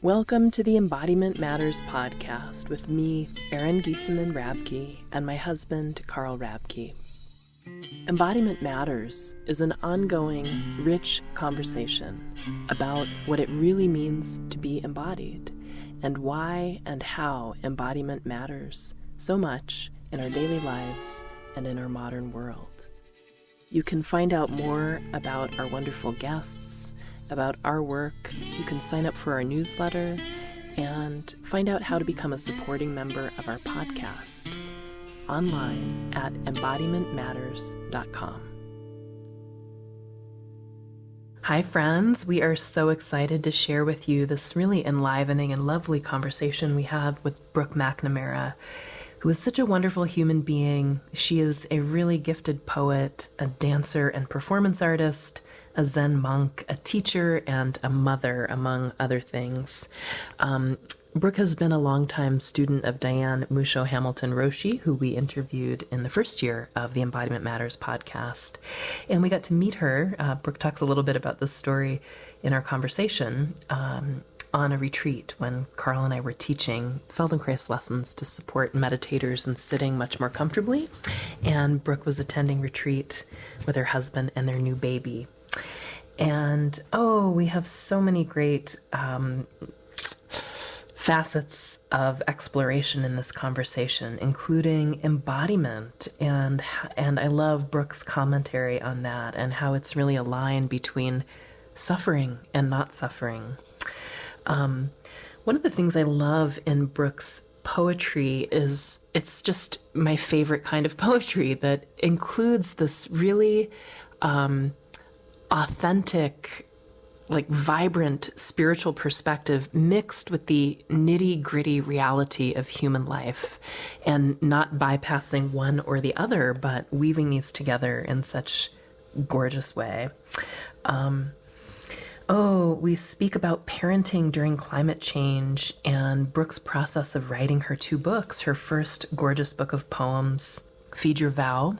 Welcome to the Embodiment Matters podcast with me, Erin Giesemann Rabke, and my husband, Carl Rabke. Embodiment Matters is an ongoing, rich conversation about what it really means to be embodied and why and how embodiment matters so much in our daily lives and in our modern world. You can find out more about our wonderful guests, about our work. You can sign up for our newsletter and find out how to become a supporting member of our podcast online at embodimentmatters.com. Hi, friends. We are so excited to share with you this really enlivening and lovely conversation we have with Brooke McNamara, who is such a wonderful human being. She is a really gifted poet, a dancer and performance artist, a Zen monk, a teacher, and a mother, among other things. Brooke has been a longtime student of Diane Musho Hamilton Roshi, who we interviewed in the first year of the Embodiment Matters podcast. And we got to meet her. Brooke talks a little bit about this story in our conversation on a retreat when Carl and I were teaching Feldenkrais lessons to support meditators in sitting much more comfortably. And Brooke was attending retreat with her husband and their new baby. And, we have so many great facets of exploration in this conversation, including embodiment. And I love Brooke's commentary on that and how it's really a line between suffering and not suffering. One of the things I love in Brooke's poetry is it's just my favorite kind of poetry that includes this really authentic, like vibrant spiritual perspective mixed with the nitty-gritty reality of human life, and not bypassing one or the other, but weaving these together in such gorgeous way. We speak about parenting during climate change and Brooke's process of writing her 2 books, her first gorgeous book of poems, Feed Your Vow,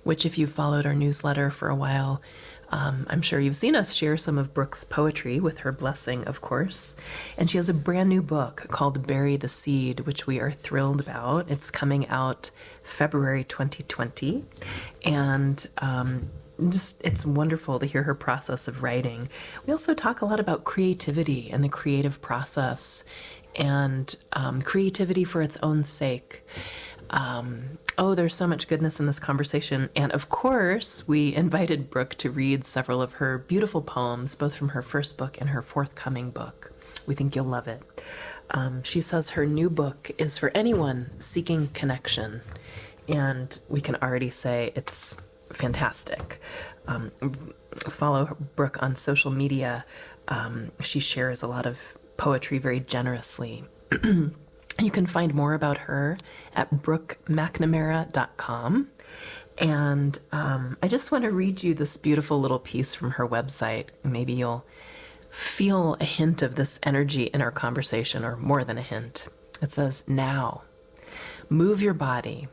which if you've followed our newsletter for a while, I'm sure you've seen us share some of Brooke's poetry with her blessing, of course. And she has a brand new book called Bury the Seed, which we are thrilled about. It's coming out February 2020. And it's wonderful to hear her process of writing. We also talk a lot about creativity and the creative process and creativity for its own sake. There's so much goodness in this conversation. And of course, we invited Brooke to read several of her beautiful poems, both from her first book and her forthcoming book. We think you'll love it. She says her new book is for anyone seeking connection. And we can already say it's fantastic. Follow Brooke on social media. She shares a lot of poetry very generously. You can find more about her at brookemcnamara.com. And I just want to read you this beautiful little piece from her website. Maybe you'll feel a hint of this energy in our conversation, or more than a hint. It says, "Now, move your body,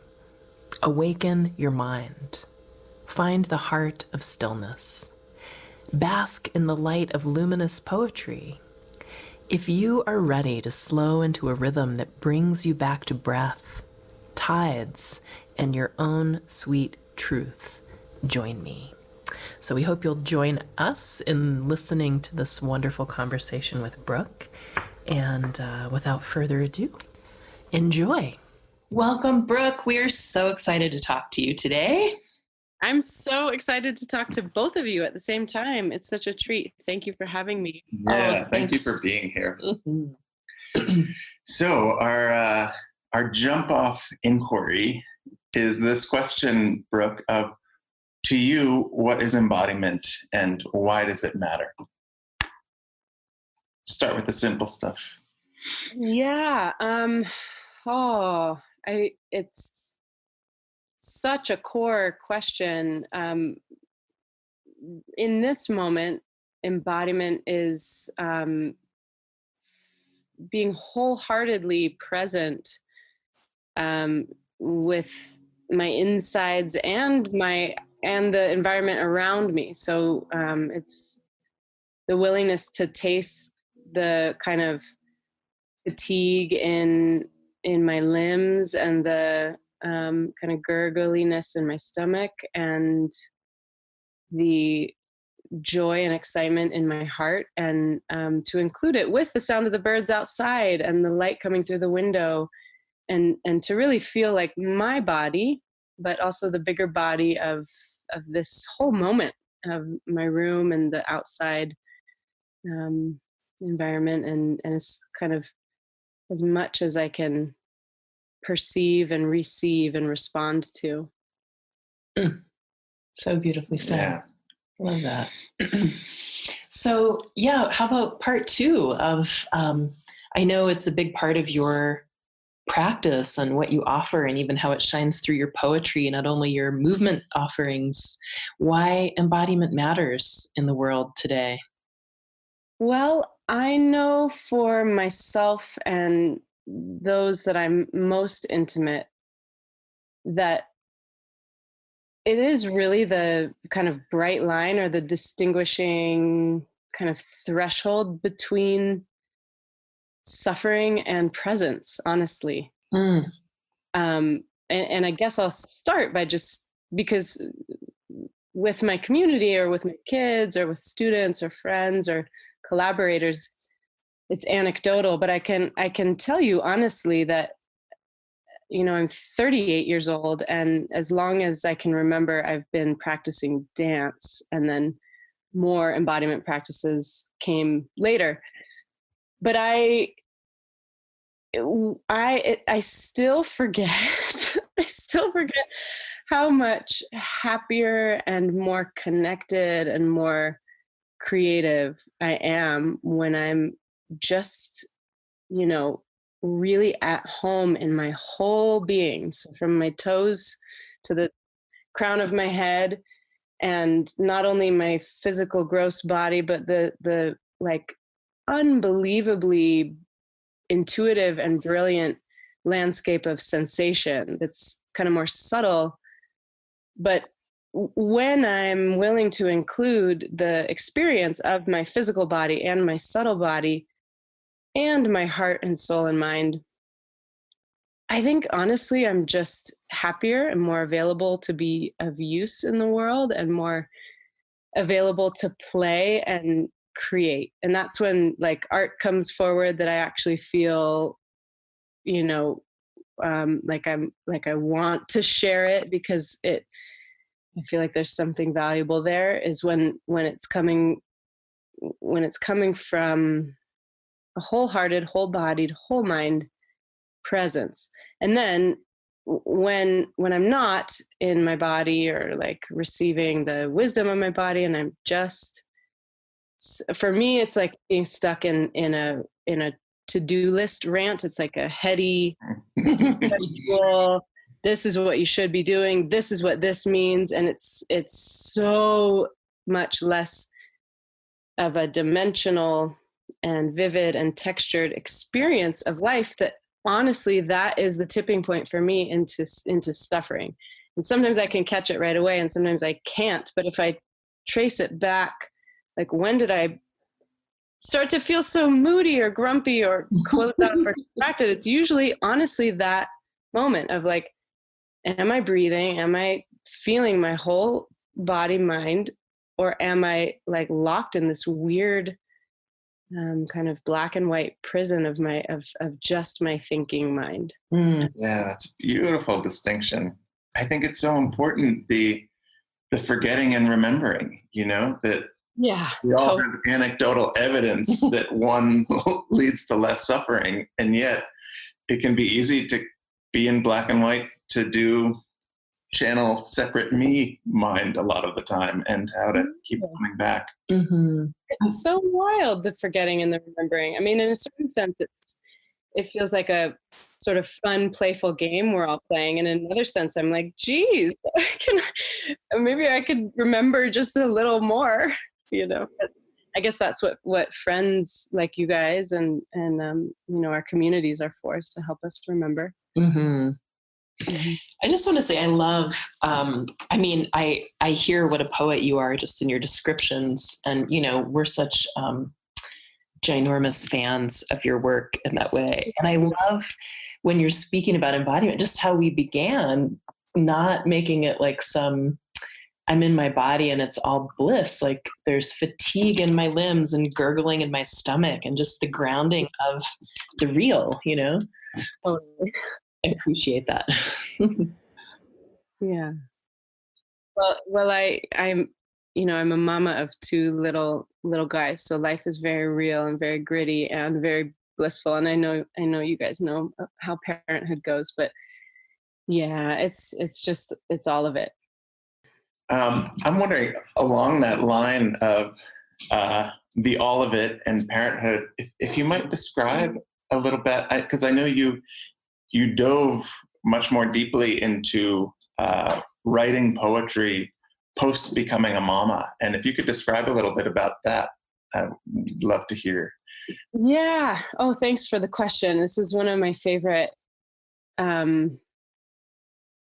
awaken your mind, find the heart of stillness, bask in the light of luminous poetry. If you are ready to slow into a rhythm that brings you back to breath, tides, and your own sweet truth, join me." So we hope you'll join us in listening to this wonderful conversation with Brooke. And without further ado, enjoy. Welcome, Brooke. We are so excited to talk to you today. I'm so excited to talk to both of you at the same time. It's such a treat. Thank you for having me. Yeah, thank you for being here. So our jump-off inquiry is this question, Brooke, of, to you, what is embodiment and why does it matter? Start with the simple stuff. Yeah. It's such a core question. In this moment, embodiment is being wholeheartedly present with my insides and the environment around me. So it's the willingness to taste the kind of fatigue in my limbs and the kind of gurgliness in my stomach and the joy and excitement in my heart, and to include it with the sound of the birds outside and the light coming through the window, and to really feel like my body, but also the bigger body of this whole moment of my room and the outside environment, and as kind of as much as I can perceive and receive and respond to. So beautifully said. Yeah. Love that. So yeah, how about part 2 of, I know it's a big part of your practice and what you offer, and even how it shines through your poetry, not only your movement offerings, why embodiment matters in the world today. Well, I know for myself and those that I'm most intimate that it is really the kind of bright line or the distinguishing kind of threshold between suffering and presence, honestly. And I guess I'll start by just, because with my community or with my kids or with students or friends or collaborators, it's anecdotal, but I can tell you honestly that, I'm 38 years old, and as long as I can remember, I've been practicing dance, and then more embodiment practices came later. But I still forget, I still forget how much happier and more connected and more creative I am when I'm just, really at home in my whole being. So from my toes to the crown of my head, and not only my physical gross body, but the like unbelievably intuitive and brilliant landscape of sensation that's kind of more subtle. But when I'm willing to include the experience of my physical body and my subtle body and my heart and soul and mind, I think honestly I'm just happier and more available to be of use in the world, and more available to play and create. And that's when like art comes forward that I actually feel, like I want to share it, because I feel like there's something valuable there, is when it's coming from a wholehearted, whole-bodied, whole mind presence. And then when I'm not in my body or like receiving the wisdom of my body, and I'm just, for me, it's like being stuck in a to-do list rant. It's like a heady schedule. This is what you should be doing. This is what this means. And it's so much less of a dimensional and vivid and textured experience of life, that honestly, that is the tipping point for me into suffering. And sometimes I can catch it right away, and sometimes I can't. But if I trace it back, like, when did I start to feel so moody or grumpy or closed off or distracted? It's usually honestly that moment of like, am I breathing? Am I feeling my whole body, mind? Or am I like locked in this weird kind of black and white prison of just my thinking mind? Yeah, that's a beautiful distinction. I think it's so important, the forgetting and remembering, that we all have anecdotal evidence that one leads to less suffering, and yet it can be easy to be in black and white, to channel separate me mind a lot of the time, and how to keep coming back. Mm-hmm. It's so wild, the forgetting and the remembering. I mean, in a certain sense, it feels like a sort of fun, playful game we're all playing. And in another sense, I'm like, geez, maybe I could remember just a little more, But I guess that's what friends like you guys and our communities are for, is to help us remember. Mm-hmm. I just want to say I love, I mean, I hear what a poet you are just in your descriptions, and, you know, we're such ginormous fans of your work in that way. And I love when you're speaking about embodiment, just how we began, not making it like some, I'm in my body and it's all bliss. Like there's fatigue in my limbs and gurgling in my stomach and just the grounding of the real, you know? Totally. I appreciate that. Yeah. Well, I'm, you know, I'm a mama of two little guys. So life is very real and very gritty and very blissful. And I know you guys know how parenthood goes, but yeah, it's all of it. I'm wondering along that line of the all of it and parenthood, if you might describe a little bit, because I know you dove much more deeply into writing poetry post becoming a mama. And if you could describe a little bit about that, I'd love to hear. Yeah. Oh, thanks for the question. This is one of my favorite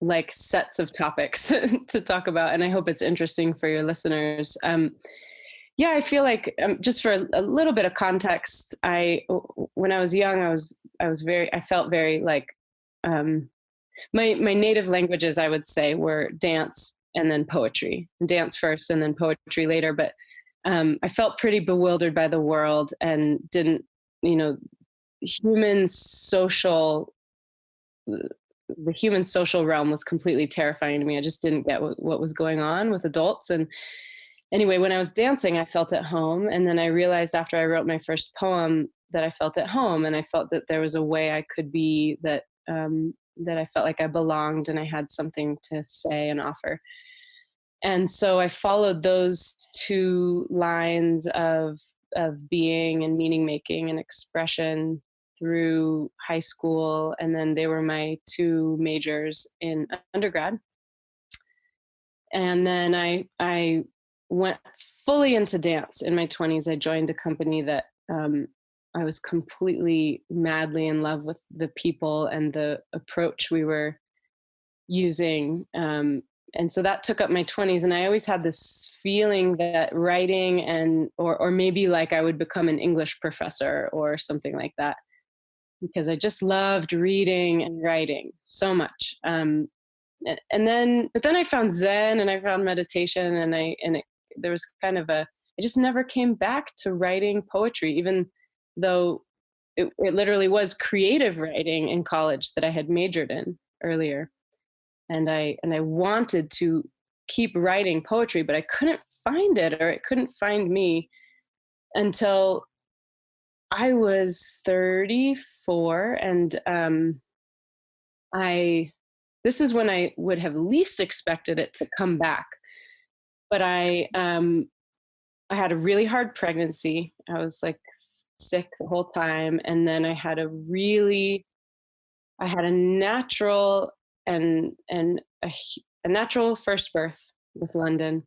like sets of topics to talk about. And I hope it's interesting for your listeners. Yeah, I feel like just for a little bit of context, when I was young, I felt very like, my native languages, I would say, were dance and then poetry. Dance first and then poetry later. But I felt pretty bewildered by the world and didn't, you know, the human social realm was completely terrifying to me. I just didn't get what was going on with adults. And anyway, when I was dancing, I felt at home. And then I realized after I wrote my first poem that I felt at home, and I felt that there was a way I could be that I felt like I belonged and I had something to say and offer. And so I followed those two lines of being and meaning making and expression through high school. And then they were my two majors in undergrad. And then I went fully into dance in my 20s. I joined a company that I was completely madly in love with the people and the approach we were using. And so that took up my 20s. And I always had this feeling that writing or maybe like I would become an English professor or something like that, because I just loved reading and writing so much. But then I found Zen and I found meditation, and there was kind of I just never came back to writing poetry, even though it literally was creative writing in college that I had majored in earlier. And I wanted to keep writing poetry, but I couldn't find it, or it couldn't find me until I was 34. And this is when I would have least expected it to come back. But I had a really hard pregnancy. I was like sick the whole time. And then I had a natural and a natural first birth with London.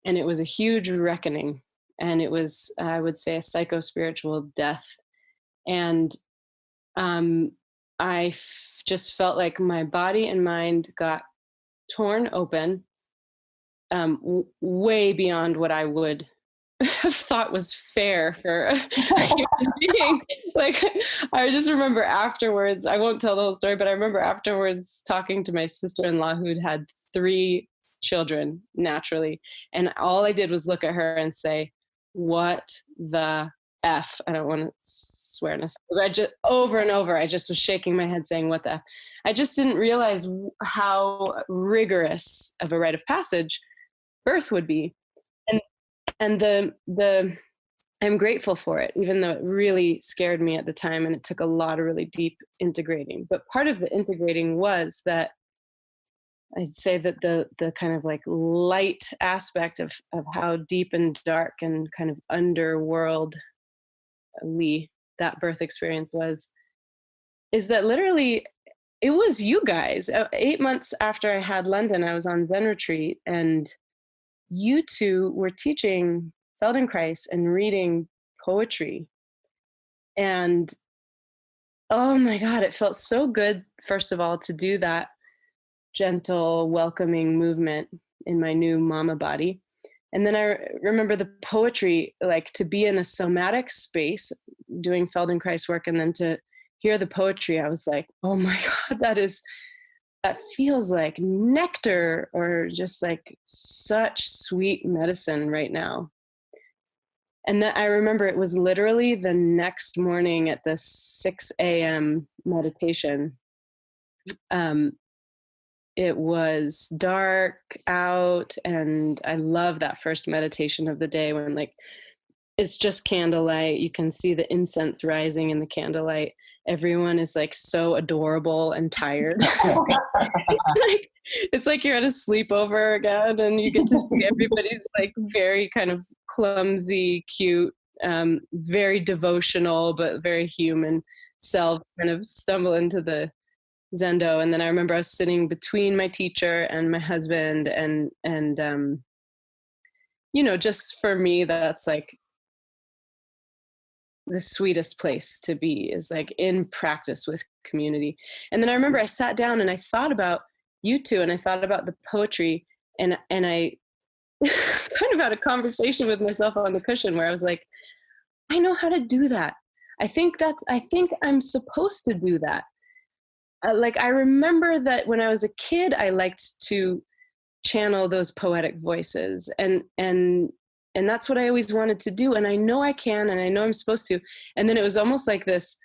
And it was a huge reckoning. And it was, I would say, a psycho-spiritual death. And just felt like my body and mind got torn open, way beyond what I would have thought was fair for a human being. Like, I just remember afterwards, I won't tell the whole story, but I remember afterwards talking to my sister-in-law who'd had 3 children naturally. And all I did was look at her and say, what the F? I don't want to swear. I just over and over, I just was shaking my head saying, what the F? I just didn't realize how rigorous of a rite of passage birth would be. And I'm grateful for it, even though it really scared me at the time, and it took a lot of really deep integrating. But part of the integrating was that I'd say that the kind of like light aspect of how deep and dark and kind of underworldly that birth experience is that literally it was you guys. 8 months after I had London, I was on Zen retreat, and you two were teaching Feldenkrais and reading poetry. And oh my God, it felt so good, first of all, to do that gentle, welcoming movement in my new mama body. And then I remember the poetry, like to be in a somatic space doing Feldenkrais work, and then to hear the poetry, I was like, oh my God, that feels like nectar, or just like such sweet medicine right now. And then I remember it was literally the next morning at the 6 a.m. meditation. It was dark out, and I love that first meditation of the day when like it's just candlelight. You can see the incense rising in the candlelight. Everyone is like so adorable and tired. It's like you're at a sleepover again, and you get to see everybody's like very kind of clumsy, cute, very devotional, but very human self kind of stumble into the Zendo. And then I remember I was sitting between my teacher and my husband, and you know, just for me, that's like the sweetest place to be, is like in practice with community. And then I remember I sat down and I thought about you two, and I thought about the poetry, and I kind of had a conversation with myself on the cushion where I was like, I know how to do that. I think I'm supposed to do that. Like, I remember that when I was a kid, I liked to channel those poetic voices, and that's what I always wanted to do. And I know I can, and I know I'm supposed to. And then it was almost like this,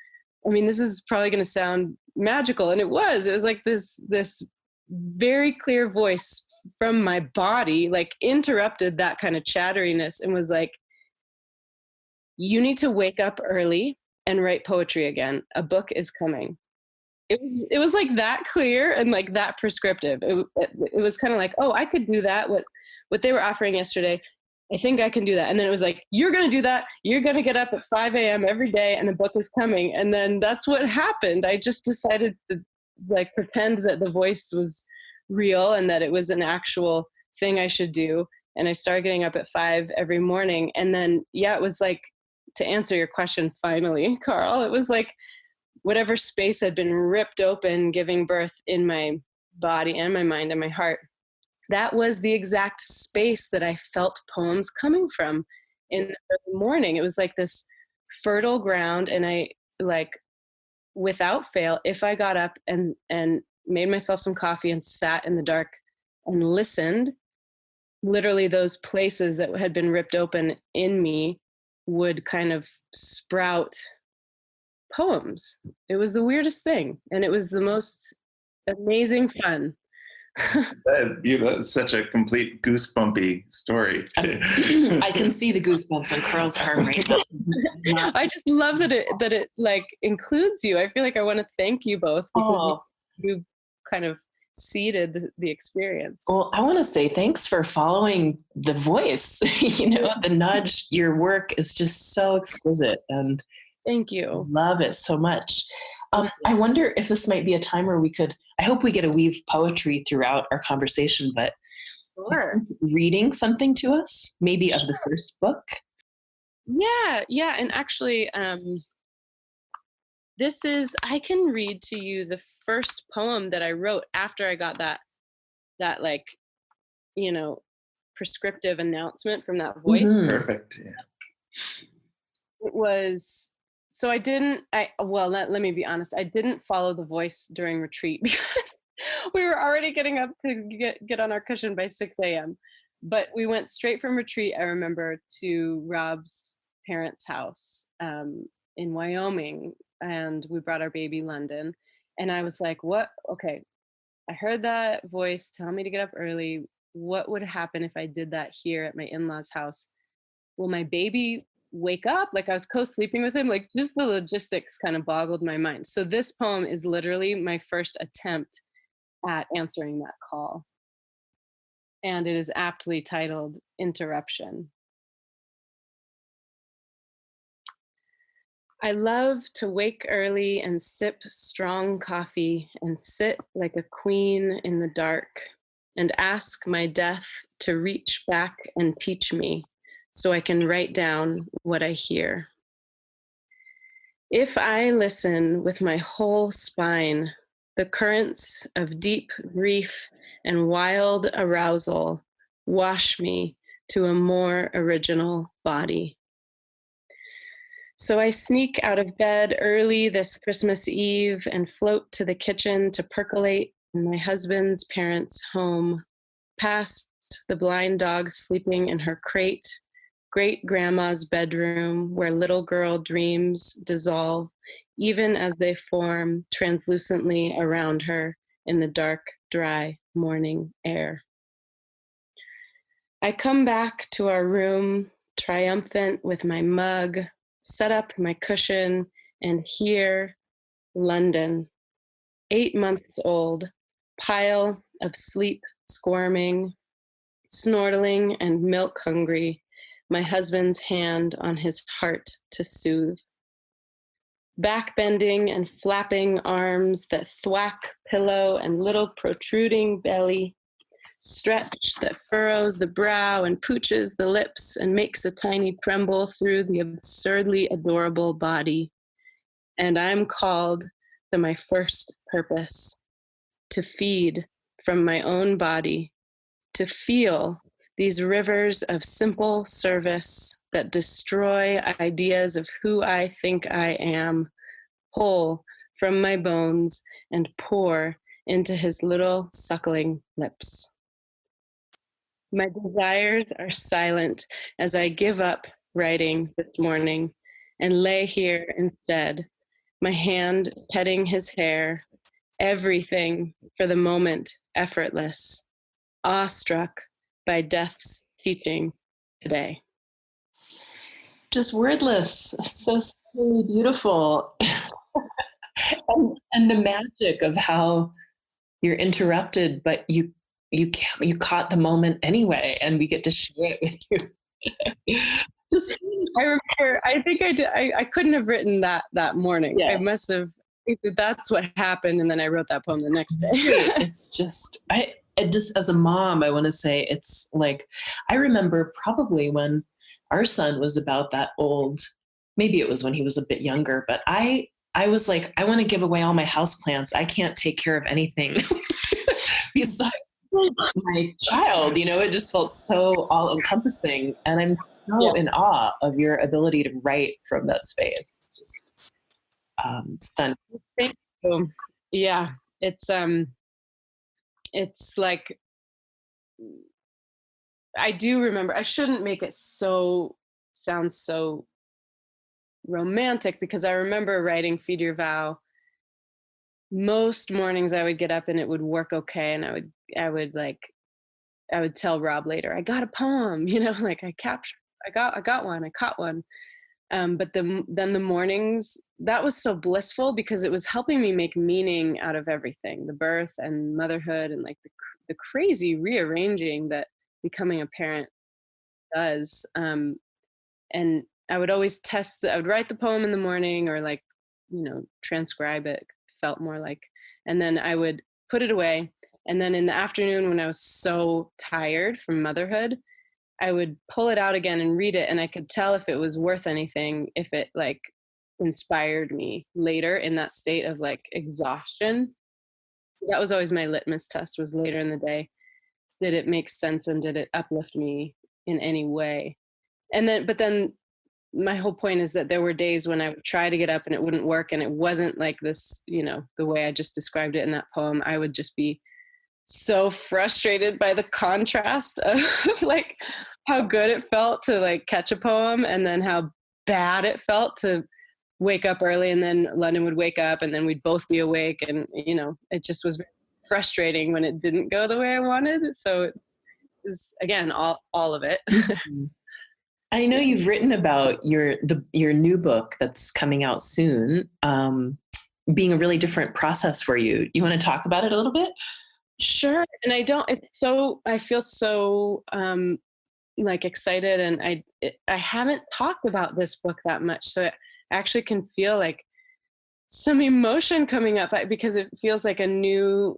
I mean, this is probably going to sound magical. And it was like this very clear voice from my body, like interrupted that kind of chatteriness and was like, you need to wake up early and write poetry again. A book is coming. It was like that clear and like that prescriptive. It was kind of like, oh, I could do that. What they were offering yesterday, I think I can do that. And then it was like, you're going to do that. You're going to get up at 5 a.m. every day and a book is coming. And then that's what happened. I just decided to like pretend that the voice was real and that it was an actual thing I should do. And I started getting up at 5 every morning. And then, yeah, it was like, to answer your question finally, Carl, it was like whatever space had been ripped open, giving birth in my body and my mind and my heart, that was the exact space that I felt poems coming from in the morning. It was like this fertile ground. And I, like, without fail, if I got up and made myself some coffee and sat in the dark and listened, literally those places that had been ripped open in me would kind of sprout poems. It was the weirdest thing. And it was the most amazing fun. That is beautiful. That's such a complete goosebumpy story. I can see the goosebumps on Carl's arm right now. I just love that it like includes you. I feel like I want to thank you both because you kind of seeded the experience. Well, I want to say thanks for following the voice. You know, the nudge. Your work is just so exquisite, and thank you. Love it so much. I wonder if this might be a time where I hope we get to weave poetry throughout our conversation, but sure. Reading something to us, maybe of the first book. Yeah. And actually, I can read to you the first poem that I wrote after I got that like, you know, prescriptive announcement from that voice. Mm-hmm. Perfect. Yeah. It was, so let me be honest. I didn't follow the voice during retreat because we were already getting up to get on our cushion by 6 a.m. But we went straight from retreat, I remember, to Rob's parents' house in Wyoming. And we brought our baby London. And I was like, what? Okay, I heard that voice tell me to get up early. What would happen if I did that here at my in-laws' house? Will my baby wake up? Like, I was co-sleeping with him. Like, just the logistics kind of boggled my mind. So this poem is literally my first attempt at answering that call. And it is aptly titled Interruption. I love to wake early and sip strong coffee and sit like a queen in the dark and ask my death to reach back and teach me so I can write down what I hear. If I listen with my whole spine, the currents of deep grief and wild arousal wash me to a more original body. So I sneak out of bed early this Christmas Eve and float to the kitchen to percolate in my husband's parents' home, past the blind dog sleeping in her crate, great grandma's bedroom where little girl dreams dissolve, even as they form translucently around her in the dark, dry morning air. I come back to our room, triumphant with my mug, set up my cushion, and here, London, 8 months old, pile of sleep squirming, snortling and milk hungry, my husband's hand on his heart to soothe. Backbending and flapping arms that thwack pillow and little protruding belly, stretch that furrows the brow and pooches the lips and makes a tiny tremble through the absurdly adorable body. And I'm called to my first purpose, to feed from my own body, to feel these rivers of simple service that destroy ideas of who I think I am, pull from my bones and pour into his little suckling lips. My desires are silent as I give up writing this morning and lay here instead, my hand petting his hair, everything for the moment effortless, awestruck by death's teaching today. Just wordless, so stunning beautiful. and the magic of how you're interrupted, but you caught the moment anyway, and we get to share it with you. I remember, I think I did. I couldn't have written that morning. Yes. I must have. That's what happened, and then I wrote that poem the next day. It's just, I just as a mom, I want to say it's like, I remember probably when our son was about that old, maybe it was when he was a bit younger, but I was like, I want to give away all my houseplants. I can't take care of anything besides my child. It just felt so all encompassing, and I'm so in awe of your ability to write from that space. It's just stunning. Yeah, it's like, I do remember, I shouldn't make it sound so romantic, because I remember writing Feed Your Vow. Most mornings I would get up and it would work okay, and I would tell Rob later, I got a poem, like I got one, I caught one. But then the mornings, that was so blissful because it was helping me make meaning out of everything, the birth and motherhood, and like the crazy rearranging that becoming a parent does. And I would always I would write the poem in the morning, or like, transcribe it, felt more like, and then I would put it away. And then in the afternoon, when I was so tired from motherhood, I would pull it out again and read it, and I could tell if it was worth anything, if it like inspired me later in that state of like exhaustion. So that was always my litmus test, was later in the day, did it make sense and did it uplift me in any way? But then my whole point is that there were days when I would try to get up and it wouldn't work, and it wasn't like this, the way I just described it in that poem. I would just be so frustrated by the contrast of like how good it felt to like catch a poem, and then how bad it felt to wake up early, and then London would wake up, and then we'd both be awake, and it just was frustrating when it didn't go the way I wanted. So it was, again, all of it. I know you've written about your new book that's coming out soon, being a really different process for you. You want to talk about it a little bit? Sure. And I feel so like excited, and I haven't talked about this book that much, so I actually can feel like some emotion coming up, because it feels like a new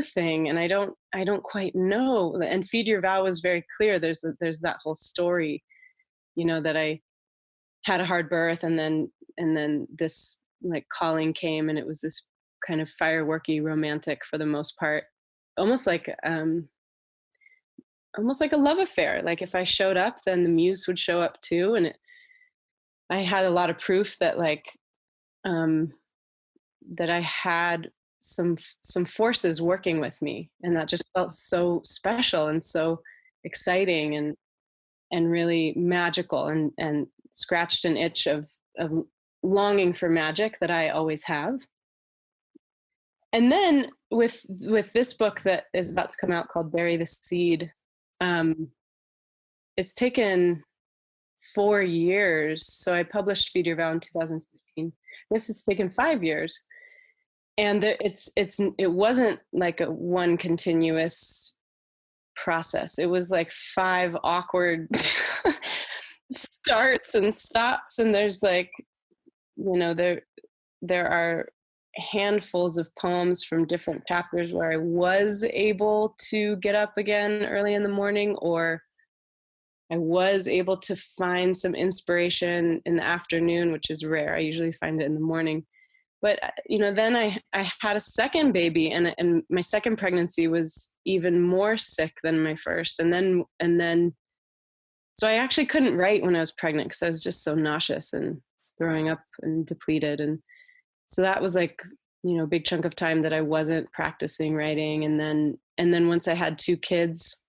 thing, and I don't quite know. And Feed Your Vow was very clear. There's that whole story, that I had a hard birth, and then this like calling came, and it was this kind of fireworky, romantic for the most part, almost like a love affair. Like if I showed up, then the muse would show up too. And I had a lot of proof that like, that I had some forces working with me, and that just felt so special and so exciting and really magical, and scratched an itch of longing for magic that I always have. And then with this book that is about to come out called Bury the Seed, it's taken 4 years. So I published Feed Your Vow in 2015. This has taken 5 years. And it wasn't like a one continuous process. It was like 5 awkward starts and stops. And there's like, there are handfuls of poems from different chapters where I was able to get up again early in the morning, or I was able to find some inspiration in the afternoon, which is rare. I usually find it in the morning. But, then I had a second baby, and my second pregnancy was even more sick than my first. And then, so I actually couldn't write when I was pregnant because I was just so nauseous and throwing up and depleted. And so that was like, a big chunk of time that I wasn't practicing writing. And then once I had 2 kids,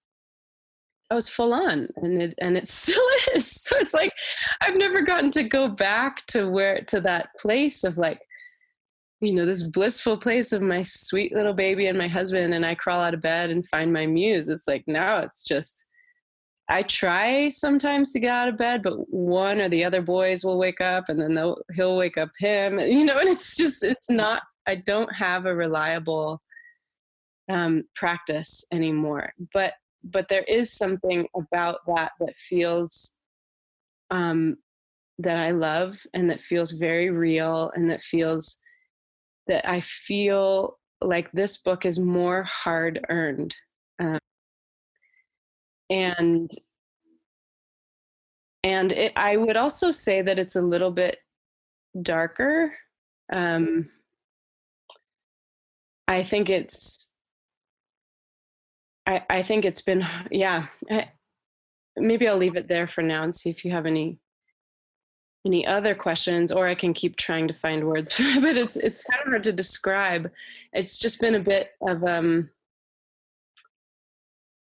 I was full on, and it still is. So it's like, I've never gotten to go back to that place of like, this blissful place of my sweet little baby and my husband, and I crawl out of bed and find my muse. It's like, now it's just, I try sometimes to get out of bed, but one or the other boys will wake up, and then he'll wake up him, and it's not, I don't have a reliable practice anymore. But there is something about that feels, that I love, and that feels very real, and that I feel like this book is more hard earned. And I would also say that it's a little bit darker. I think it's been, yeah. Maybe I'll leave it there for now and see if you have any other questions, or I can keep trying to find words. But it's kind of hard to describe. It's just been a bit of,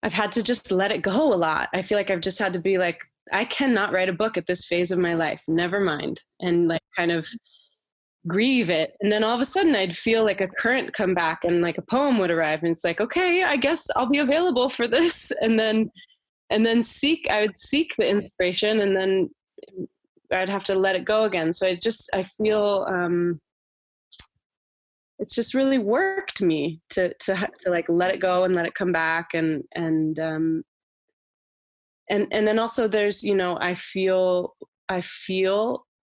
I've had to just let it go a lot. I feel like I've just had to be like, I cannot write a book at this phase of my life, never mind. And like kind of grieve it. And then all of a sudden I'd feel like a current come back, and like a poem would arrive, and it's like, okay, I guess I'll be available for this. And then I would seek the inspiration, and then I'd have to let it go again. So I feel, it's just really worked me to like let it go and let it come back. And then also there's, I feel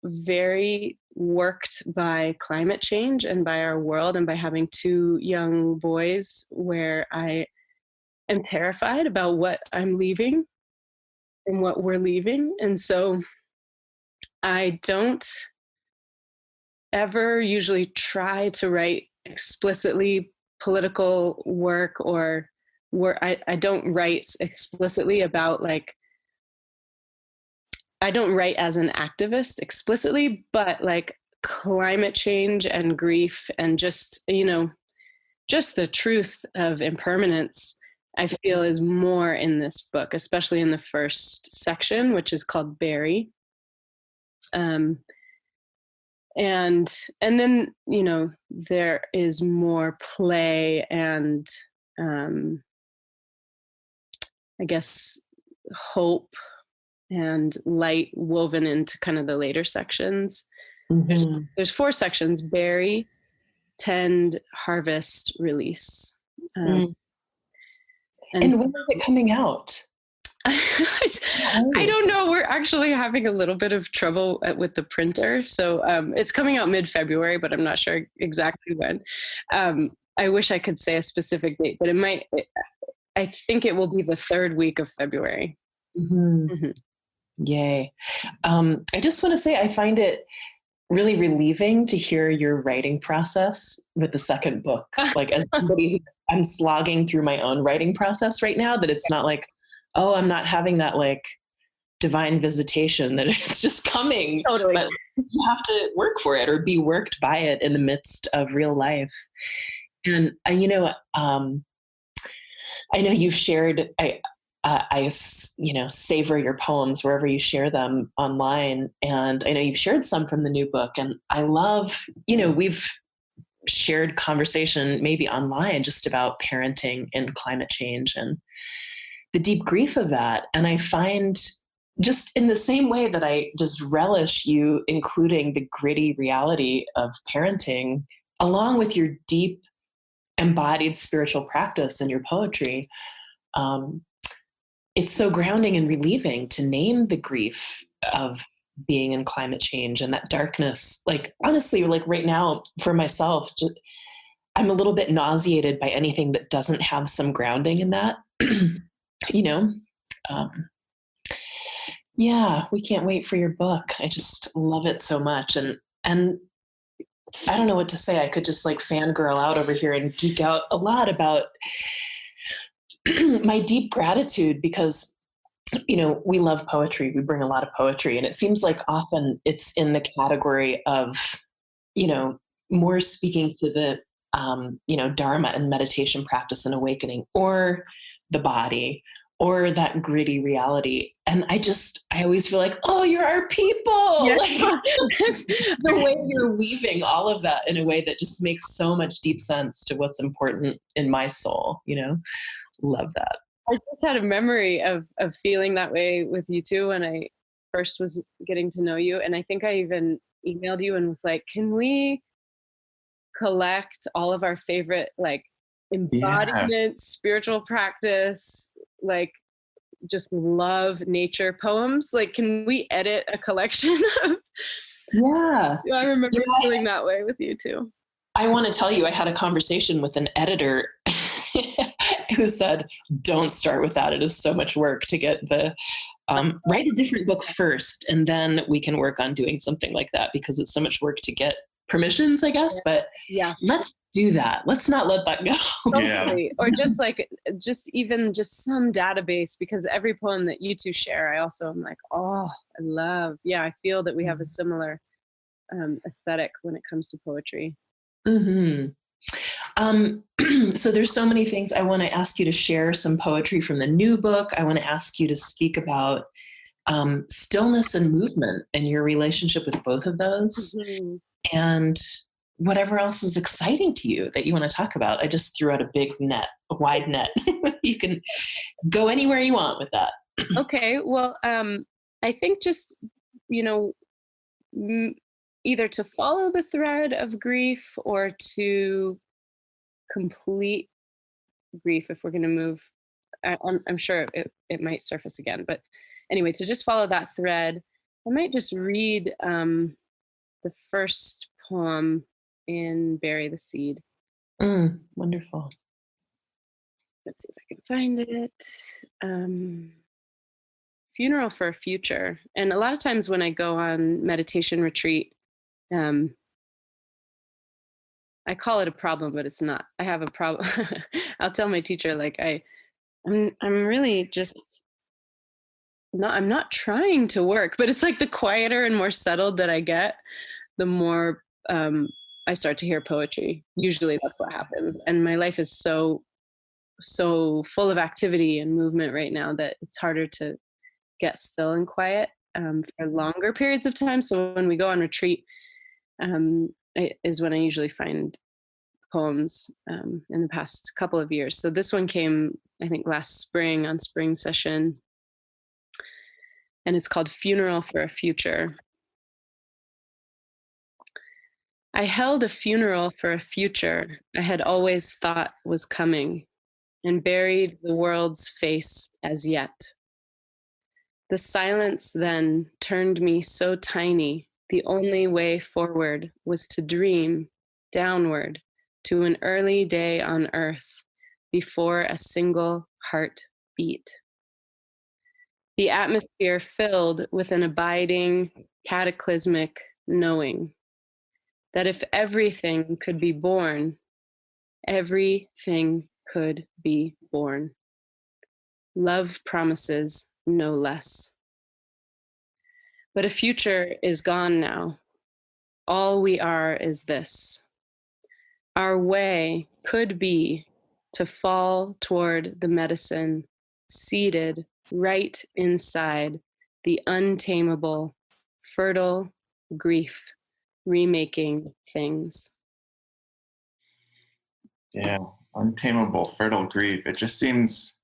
very worked by climate change and by our world, and by having 2 young boys, where I am terrified about what I'm leaving and what we're leaving. And so I don't ever usually try to write explicitly political work, or I don't write explicitly about like, I don't write as an activist explicitly, but like climate change and grief and just, just the truth of impermanence, I feel is more in this book, especially in the first section, which is called Bury. And then, there is more play and, I guess, hope and light woven into kind of the later sections. Mm-hmm. There's 4 sections: bury, tend, harvest, release. And when is it coming out? I don't know. We're actually having a little bit of trouble with the printer. So it's coming out mid-February, but I'm not sure exactly when. I wish I could say a specific date, but I think it will be the 3rd week of February. Mm-hmm. Mm-hmm. Yay. I just want to say, I find it really relieving to hear your writing process with the second book. Like, as somebody who, I'm slogging through my own writing process right now, that it's not like, oh, I'm not having that like divine visitation, that it's just coming. Totally. But you have to work for it or be worked by it in the midst of real life. And I know you've shared, I savor your poems wherever you share them online. And I know you've shared some from the new book. And I love, we've shared conversation maybe online just about parenting and climate change and the deep grief of that. And I find, just in the same way that I just relish you including the gritty reality of parenting, along with your deep embodied spiritual practice and your poetry, it's so grounding and relieving to name the grief of being in climate change and that darkness. Like, honestly, like right now for myself, I'm a little bit nauseated by anything that doesn't have some grounding in that. Yeah, we can't wait for your book. I just love it so much. And I don't know what to say. I could just like fangirl out over here and geek out a lot about my deep gratitude, because, we love poetry. We bring a lot of poetry, and it seems like often it's in the category of, more speaking to the, Dharma and meditation practice and awakening, or the body, or that gritty reality. And I always feel like, oh, you're our people. Yeah. Like, the way you're weaving all of that in a way that just makes so much deep sense to what's important in my soul, Love that. I just had a memory of feeling that way with you too when I first was getting to know you. And I think I even emailed you and was like, can we collect all of our favorite like embodiment, spiritual practice, like just love nature poems? Like, can we edit a collection of? Yeah. I remember feeling that way with you too. I want to tell you, I had a conversation with an editor who said, don't start with that. It is so much work to get the, write a different book first, and then we can work on doing something like that, because it's so much work to get permissions, I guess. But let's do that. Let's not let that go. Totally. Or just some database, because every poem that you two share, I also am like, oh, I love. Yeah, I feel that we have a similar aesthetic when it comes to poetry. Mm-hmm. So there's so many things. I want to ask you to share some poetry from the new book. I want to ask you to speak about stillness and movement and your relationship with both of those. Mm-hmm. And whatever else is exciting to you that you want to talk about. I just threw out a wide net. You can go anywhere you want with that. Okay. Well, I think just, either to follow the thread of grief or to complete grief, if we're going to move, I'm sure it might surface again, but anyway, to just follow that thread, I might just read the first poem in Bury the Seed. Wonderful. Let's see if I can find it. Funeral for a Future. And a lot of times when I go on meditation retreat, I call it a problem, but it's not. I have a problem. I'll tell my teacher, like, I'm really just I'm not trying to work, but it's like the quieter and more settled that I get, the more I start to hear poetry. Usually that's what happens. And my life is so full of activity and movement right now that it's harder to get still and quiet for longer periods of time. So when we go on retreat, is when I usually find poems in the past couple of years. So this one came, I think, last spring on spring session, and it's called Funeral for a Future. I held a funeral for a future I had always thought was coming, and buried the world's face as yet. The silence then turned me so tiny, the only way forward was to dream downward to an early day on earth before a single heart beat. The atmosphere filled with an abiding, cataclysmic knowing that if everything could be born, everything could be born. Love promises no less. But a future is gone now. All we are is this. Our way could be to fall toward the medicine, seated right inside the untamable, fertile grief, remaking things. Yeah, untamable, fertile grief. It just seems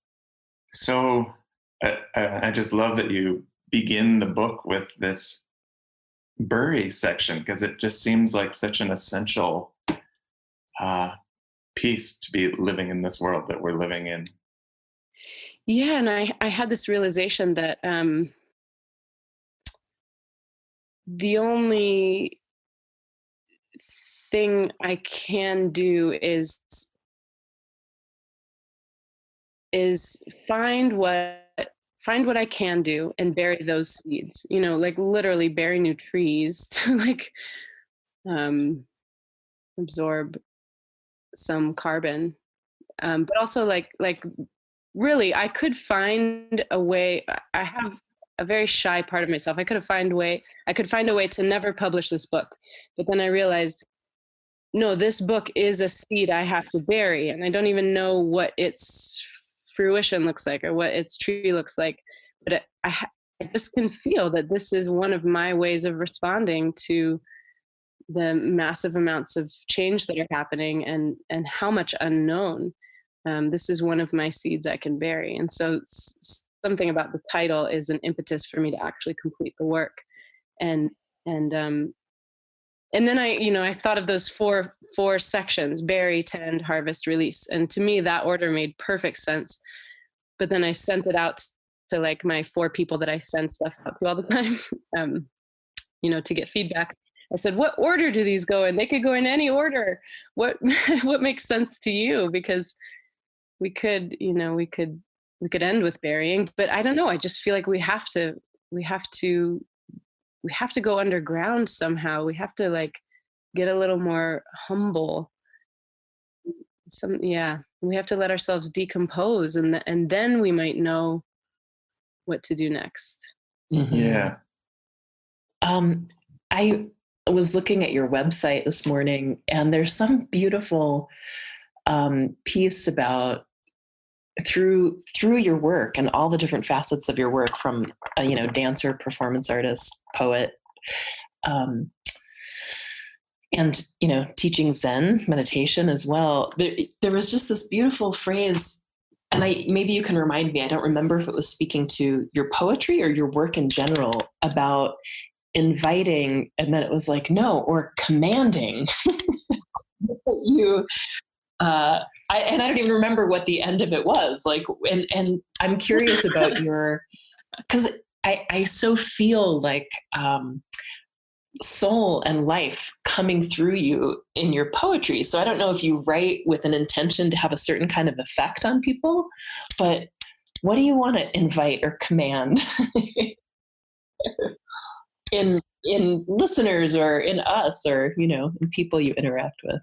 so. I just love that you begin the book with this bury section, because it just seems like such an essential piece to be living in this world that we're living in. Yeah, and I had this realization that the only thing I can do is find what I can do and bury those seeds, like literally bury new trees to like absorb some carbon, but also like really I could find a way. I have a very shy part of myself. I could find a way to never publish this book, but then I realized, no, this book is a seed I have to bury, and I don't even know what its fruition looks like or what its tree looks like, but I just can feel that this is one of my ways of responding to the massive amounts of change that are happening and how much unknown. This is one of my seeds I can bury. And so something about the title is an impetus for me to actually complete the work. And then I thought of those four sections: bury, tend, harvest, release. And to me, that order made perfect sense. But then I sent it out to like my 4 people that I send stuff out to all the time, to get feedback. I said, what order do these go in? They could go in any order. What makes sense to you? Because we could end with burying, but I don't know. I just feel like we have to go underground somehow. We have to like get a little more humble. We have to let ourselves decompose, and then we might know what to do next. Mm-hmm. Yeah. I was looking at your website this morning, and there's some beautiful piece about through your work and all the different facets of your work, from dancer, performance artist, poet, and teaching Zen meditation as well. There was just this beautiful phrase, and maybe you can remind me. I don't remember if it was speaking to your poetry or your work in general, about inviting, and then it was like no, or commanding you. I don't even remember what the end of it was like. And I'm curious about because I so feel like soul and life coming through you in your poetry. So I don't know if you write with an intention to have a certain kind of effect on people, but what do you want to invite or command in listeners, or in us, or in people you interact with?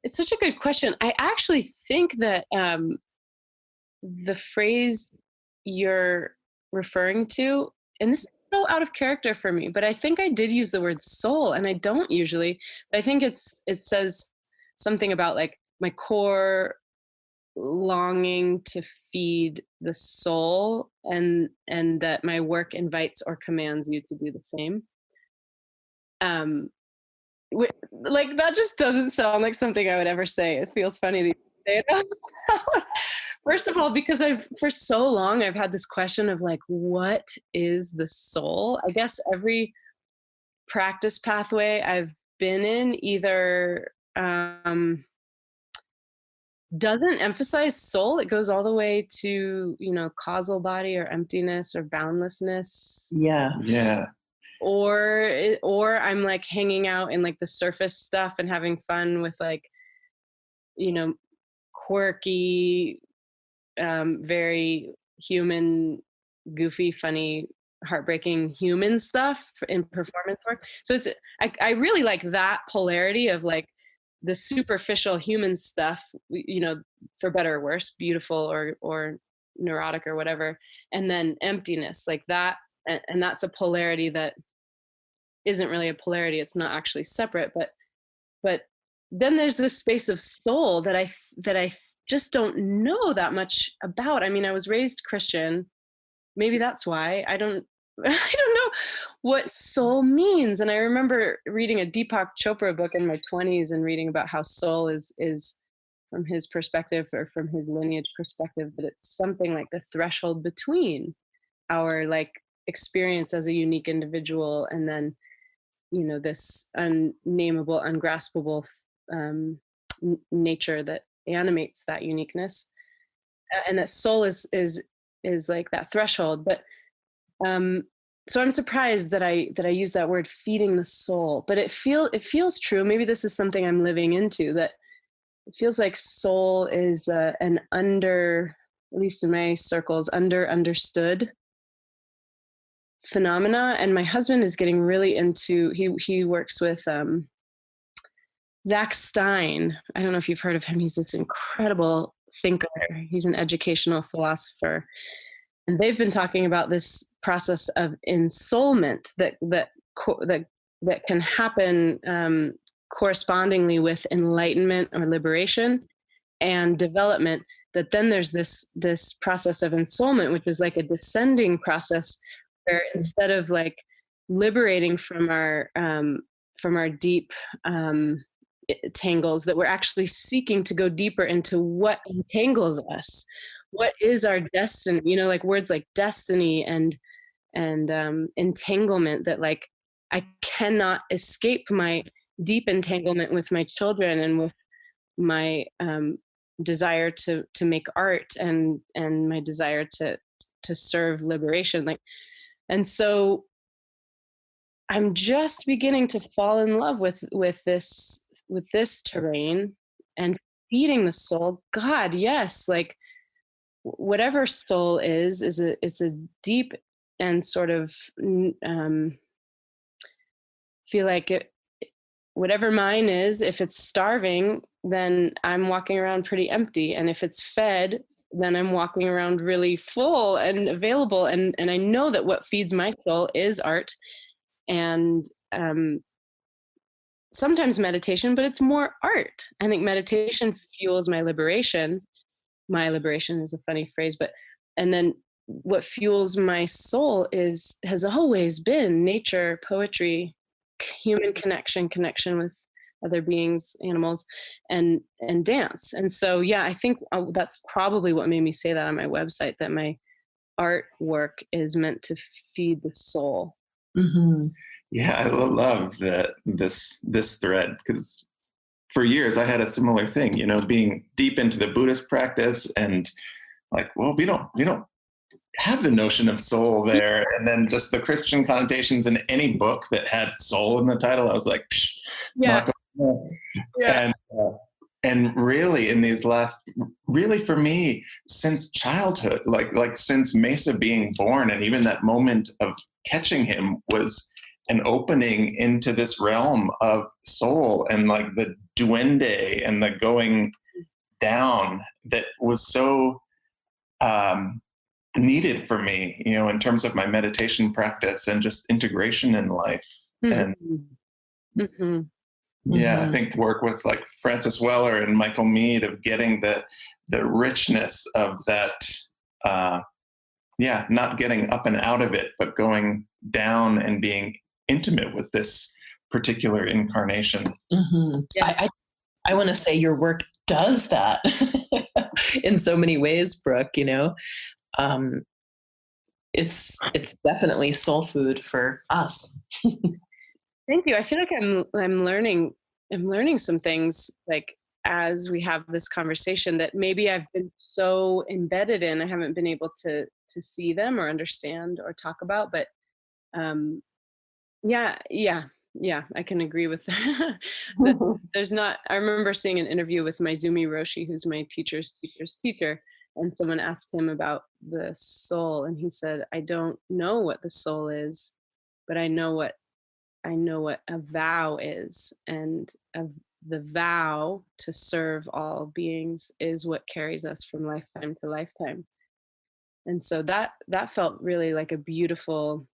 It's such a good question. I actually think that the phrase you're referring to, and this is so out of character for me, but I think I did use the word soul, and I don't usually, but I think it says something about like my core longing to feed the soul, and that my work invites or commands you to do the same. Like that just doesn't sound like something I would ever say. It feels funny to say it. First of all, because for so long I've had this question of like, what is the soul? I guess every practice pathway I've been in either doesn't emphasize soul. It goes all the way to causal body or emptiness or boundlessness. Yeah. Or I'm like hanging out in like the surface stuff and having fun with like, quirky, very human, goofy, funny heartbreaking human stuff in performance work. So I really like that polarity of like the superficial human stuff, for better or worse, beautiful or neurotic or whatever, and then emptiness like that. And that's a polarity that isn't really a polarity. It's not actually separate, but then there's this space of soul that I just don't know that much about. I mean, I was raised Christian. Maybe that's why I don't know what soul means. And I remember reading a Deepak Chopra book in my 20s and reading about how soul is from his perspective, or from his lineage perspective, that it's something like the threshold between our like experience as a unique individual and then, this unnameable, ungraspable nature that animates that uniqueness, and that soul is like that threshold. But so I'm surprised that I use that word, feeding the soul, but it feels true. Maybe this is something I'm living into, that it feels like soul is an under, at least in my circles, understood phenomena. And my husband is getting really into, he works with Zach Stein. I don't know if you've heard of him. He's this incredible thinker. He's an educational philosopher. And they've been talking about this process of ensoulment that can happen correspondingly with enlightenment or liberation and development. That then there's this process of ensoulment, which is like a descending process, where instead of like liberating from our deep tangles, that we're actually seeking to go deeper into what entangles us. What is our destiny? Like words like destiny and entanglement, that like I cannot escape my deep entanglement with my children and with my desire to make art and my desire to serve liberation. And so I'm just beginning to fall in love with this terrain and feeding the soul. God, yes, like whatever soul is a deep and sort of feel like it, whatever mine is, if it's starving, then I'm walking around pretty empty. And if it's fed, then I'm walking around really full and available. And I know that what feeds my soul is art and sometimes meditation, but it's more art. I think meditation fuels my liberation. My liberation is a funny phrase, and then what fuels my soul has always been nature, poetry, human connection with other beings, animals, and dance. And so, yeah, I think that's probably what made me say that on my website, that my artwork is meant to feed the soul. Mm-hmm. Yeah, I love that this thread, because for years I had a similar thing, being deep into the Buddhist practice and like, well, we don't have the notion of soul there. And then just the Christian connotations in any book that had soul in the title, I was like, yeah. Yeah. And really in these really for me, since childhood, like since Mesa being born, and even that moment of catching him was an opening into this realm of soul and like the duende and the going down that was so needed for me, in terms of my meditation practice and just integration in life. Mm-hmm. And mm-hmm. Yeah, I think work with like Francis Weller and Michael Mead of getting the richness of that, not getting up and out of it, but going down and being intimate with this particular incarnation. Mm-hmm. Yeah. I want to say your work does that in so many ways, Brooke. It's definitely soul food for us. Thank you. I feel like I'm learning some things, like as we have this conversation, that maybe I've been so embedded in, I haven't been able to see them or understand or talk about. But yeah, I can agree with that. There's not. I remember seeing an interview with Maizumi Roshi, who's my teacher's teacher, and someone asked him about the soul, and he said, I don't know what the soul is, but I know what a vow is, and the vow to serve all beings is what carries us from lifetime to lifetime. And so that felt really like a beautiful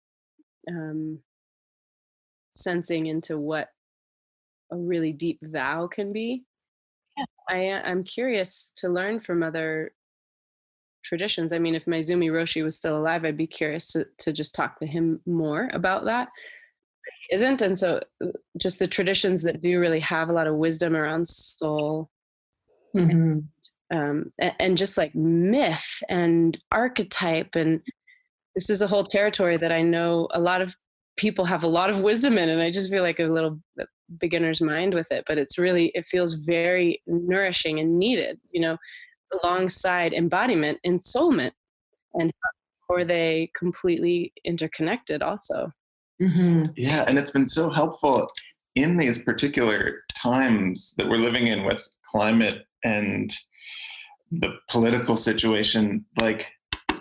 sensing into what a really deep vow can be. Yeah. I'm curious to learn from other traditions. I mean, if my Zumi Roshi was still alive, I'd be curious to just talk to him more about that. He isn't. And so just the traditions that do really have a lot of wisdom around soul, Mm-hmm. and just like myth and archetype. And this is a whole territory that I know a lot of people have a lot of wisdom in, and I just feel like a little beginner's mind with it, but it feels very nourishing and needed, alongside embodiment, ensoulment, and how are they completely interconnected also. Mm-hmm. Yeah, and it's been so helpful in these particular times that we're living in with climate and the political situation, like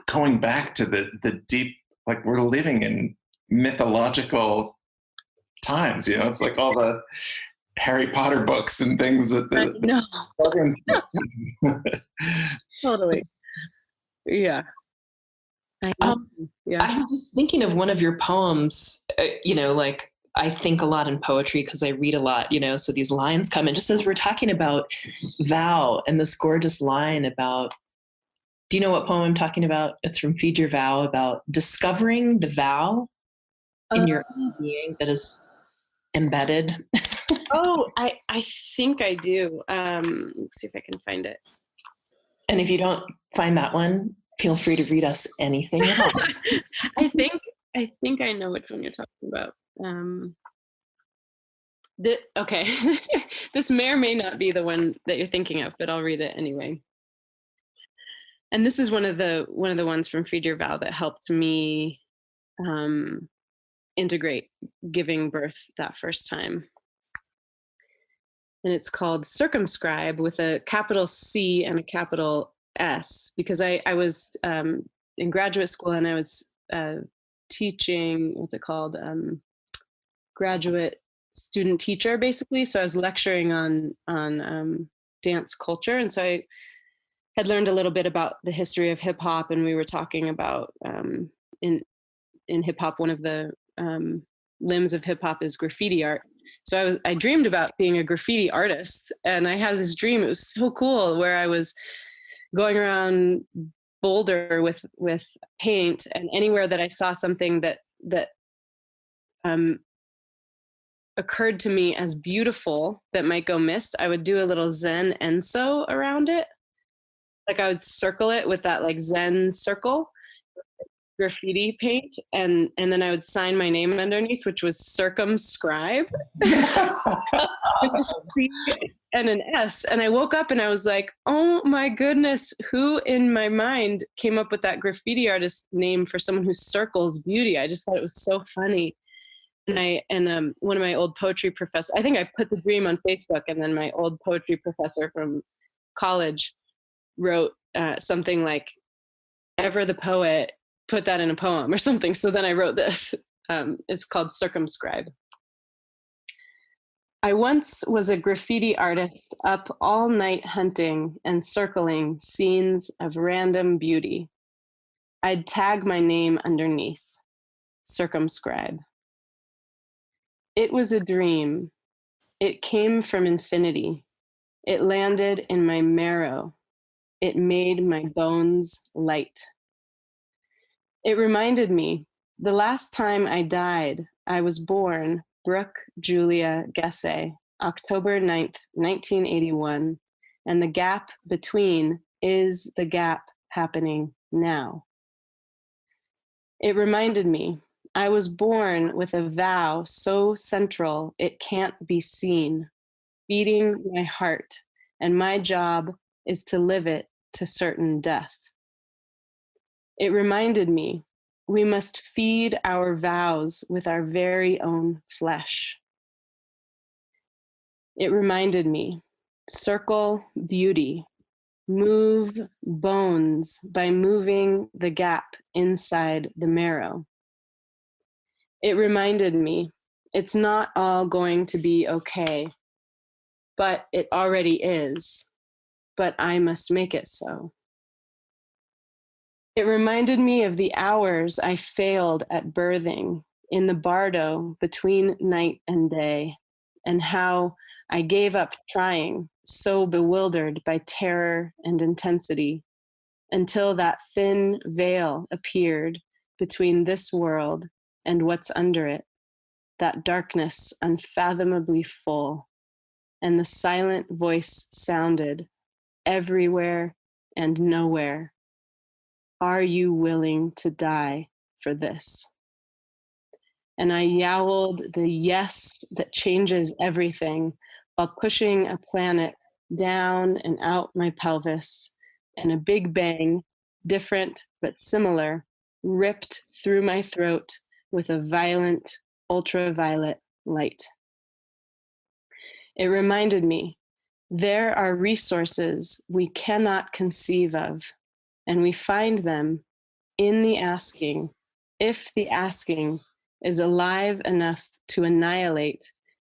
going back to the deep, like we're living in mythological times, it's like all the Harry Potter books and things that the children's books. Totally. Yeah. I'm just thinking of one of your poems, like I think a lot in poetry because I read a lot, so these lines come in just as we're talking about vow, and this gorgeous line about, do you know what poem I'm talking about? It's from Feed Your Vow, about discovering the vow in your being that is embedded. I think I do. Let's see if I can find it. And if you don't find that one, feel free to read us anything else. I think I know which one you're talking about. Okay. This may or may not be the one that you're thinking of, but I'll read it anyway. And this is one of the ones from Feed Your Vow that helped me integrate giving birth that first time. And it's called Circumscribe, with a capital C and a capital S, because I was in graduate school, and I was teaching, what's it called? Graduate student teacher, basically. So I was lecturing on dance culture. And so I had learned a little bit about the history of hip hop, and we were talking about in hip hop, one of the limbs of hip hop is graffiti art. So I dreamed about being a graffiti artist, and I had this dream. It was so cool, where I was going around Boulder with paint, and anywhere that I saw something that occurred to me as beautiful that might go missed, I would do a little Zen enso around it. Like I would circle it with that like Zen circle, graffiti paint, and then I would sign my name underneath, which was Circumscribe. With a C and an S. And I woke up and I was like, oh my goodness, who in my mind came up with that graffiti artist name for someone who circles beauty? I just thought it was so funny. And one of my old poetry professors, I think I put the dream on Facebook, and then my old poetry professor from college wrote something like, ever the poet, put that in a poem or something. So then I wrote this. It's called Circumscribe. I once was a graffiti artist, up all night hunting and circling scenes of random beauty. I'd tag my name underneath, Circumscribe. It was a dream. It came from infinity. It landed in my marrow. It made my bones light. It reminded me, the last time I died, I was born Brooke Julia Gesse, October 9th, 1981, and the gap between is the gap happening now. It reminded me, I was born with a vow so central it can't be seen, beating my heart, and my job is to live it to certain death. It reminded me, we must feed our vows with our very own flesh. It reminded me, circle beauty, Move bones by moving the gap inside the marrow. It reminded me, it's not all going to be okay, but it already is, but I must make it so. It reminded me of the hours I failed at birthing in the bardo between night and day, and how I gave up trying, so bewildered by terror and intensity, until that thin veil appeared between this world and what's under it, that darkness unfathomably full, and the silent voice sounded everywhere and nowhere. Are you willing to die for this? And I yowled the yes that changes everything while pushing a planet down and out my pelvis, and a big bang, different but similar, ripped through my throat with a violent ultraviolet light. It reminded me, there are resources we cannot conceive of, and we find them in the asking, if the asking is alive enough to annihilate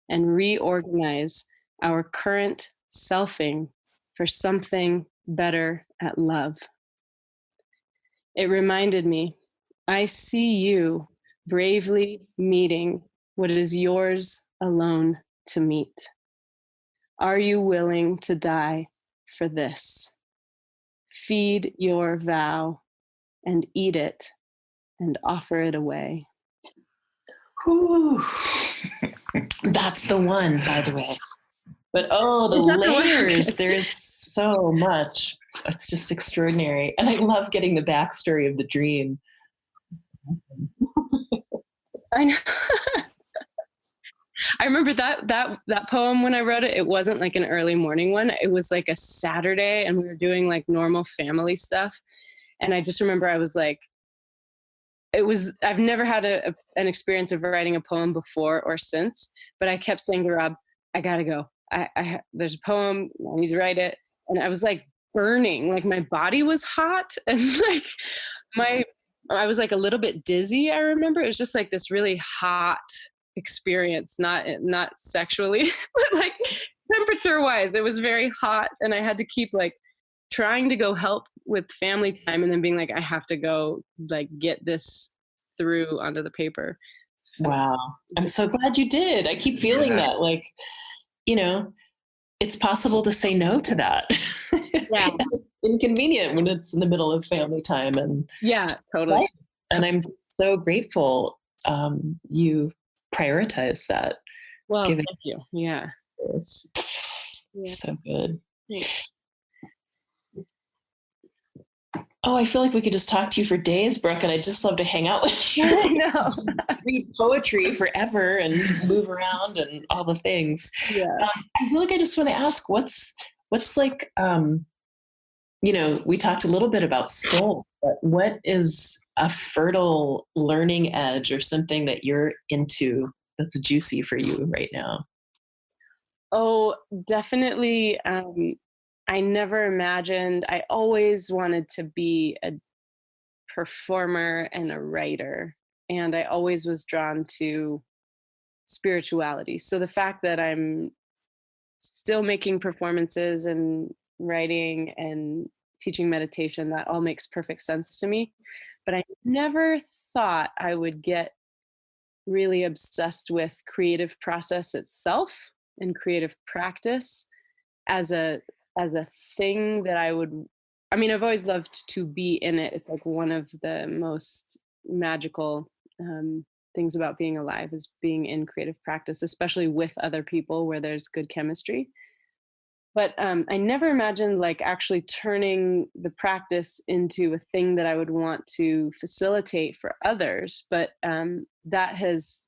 and reorganize our current selfing for something better at love. It reminded me, I see you bravely meeting what is yours alone to meet. Are you willing to die for this? Feed your vow and eat it and offer it away. Whew. That's the one, by the way. But oh, the layers, there's so much. It's just extraordinary. And I love getting the backstory of the dream. I know. I remember that poem when I wrote it. It wasn't like an early morning one. It was like a Saturday, and we were doing like normal family stuff. And I just remember I was like, I've never had an experience of writing a poem before or since, but I kept saying to Rob, I gotta go. There's a poem, I need to write it. And I was like burning, like my body was hot, and like I was like a little bit dizzy. I remember it was just like this really hot experience, not sexually, but like temperature wise, it was very hot, and I had to keep like trying to go help with family time, and then being like, I have to go like get this through onto the paper. Wow. I'm so glad you did. I keep feeling that, like, you know, it's possible to say no to that. Yeah. It's inconvenient when it's in the middle of family time. And yeah, totally. Right? And I'm so grateful you prioritize that. Well, thank you. Yeah. It's so good. Thanks. Oh, I feel like we could just talk to you for days, Brooke, and I'd just love to hang out with you. I know. Read poetry forever and move around and all the things. Yeah. I feel like I just want to ask, what's like, you know, we talked a little bit about soul, but what is a fertile learning edge or something that you're into that's juicy for you right now? Oh, definitely. I never imagined, I always wanted to be a performer and a writer. And I always was drawn to spirituality. So the fact that I'm still making performances and writing and teaching meditation, that all makes perfect sense to me. But I never thought I would get really obsessed with creative process itself and creative practice as a thing that I've always loved to be in it. It's like one of the most magical things about being alive is being in creative practice, especially with other people where there's good chemistry. But I never imagined like actually turning the practice into a thing that I would want to facilitate for others. But that has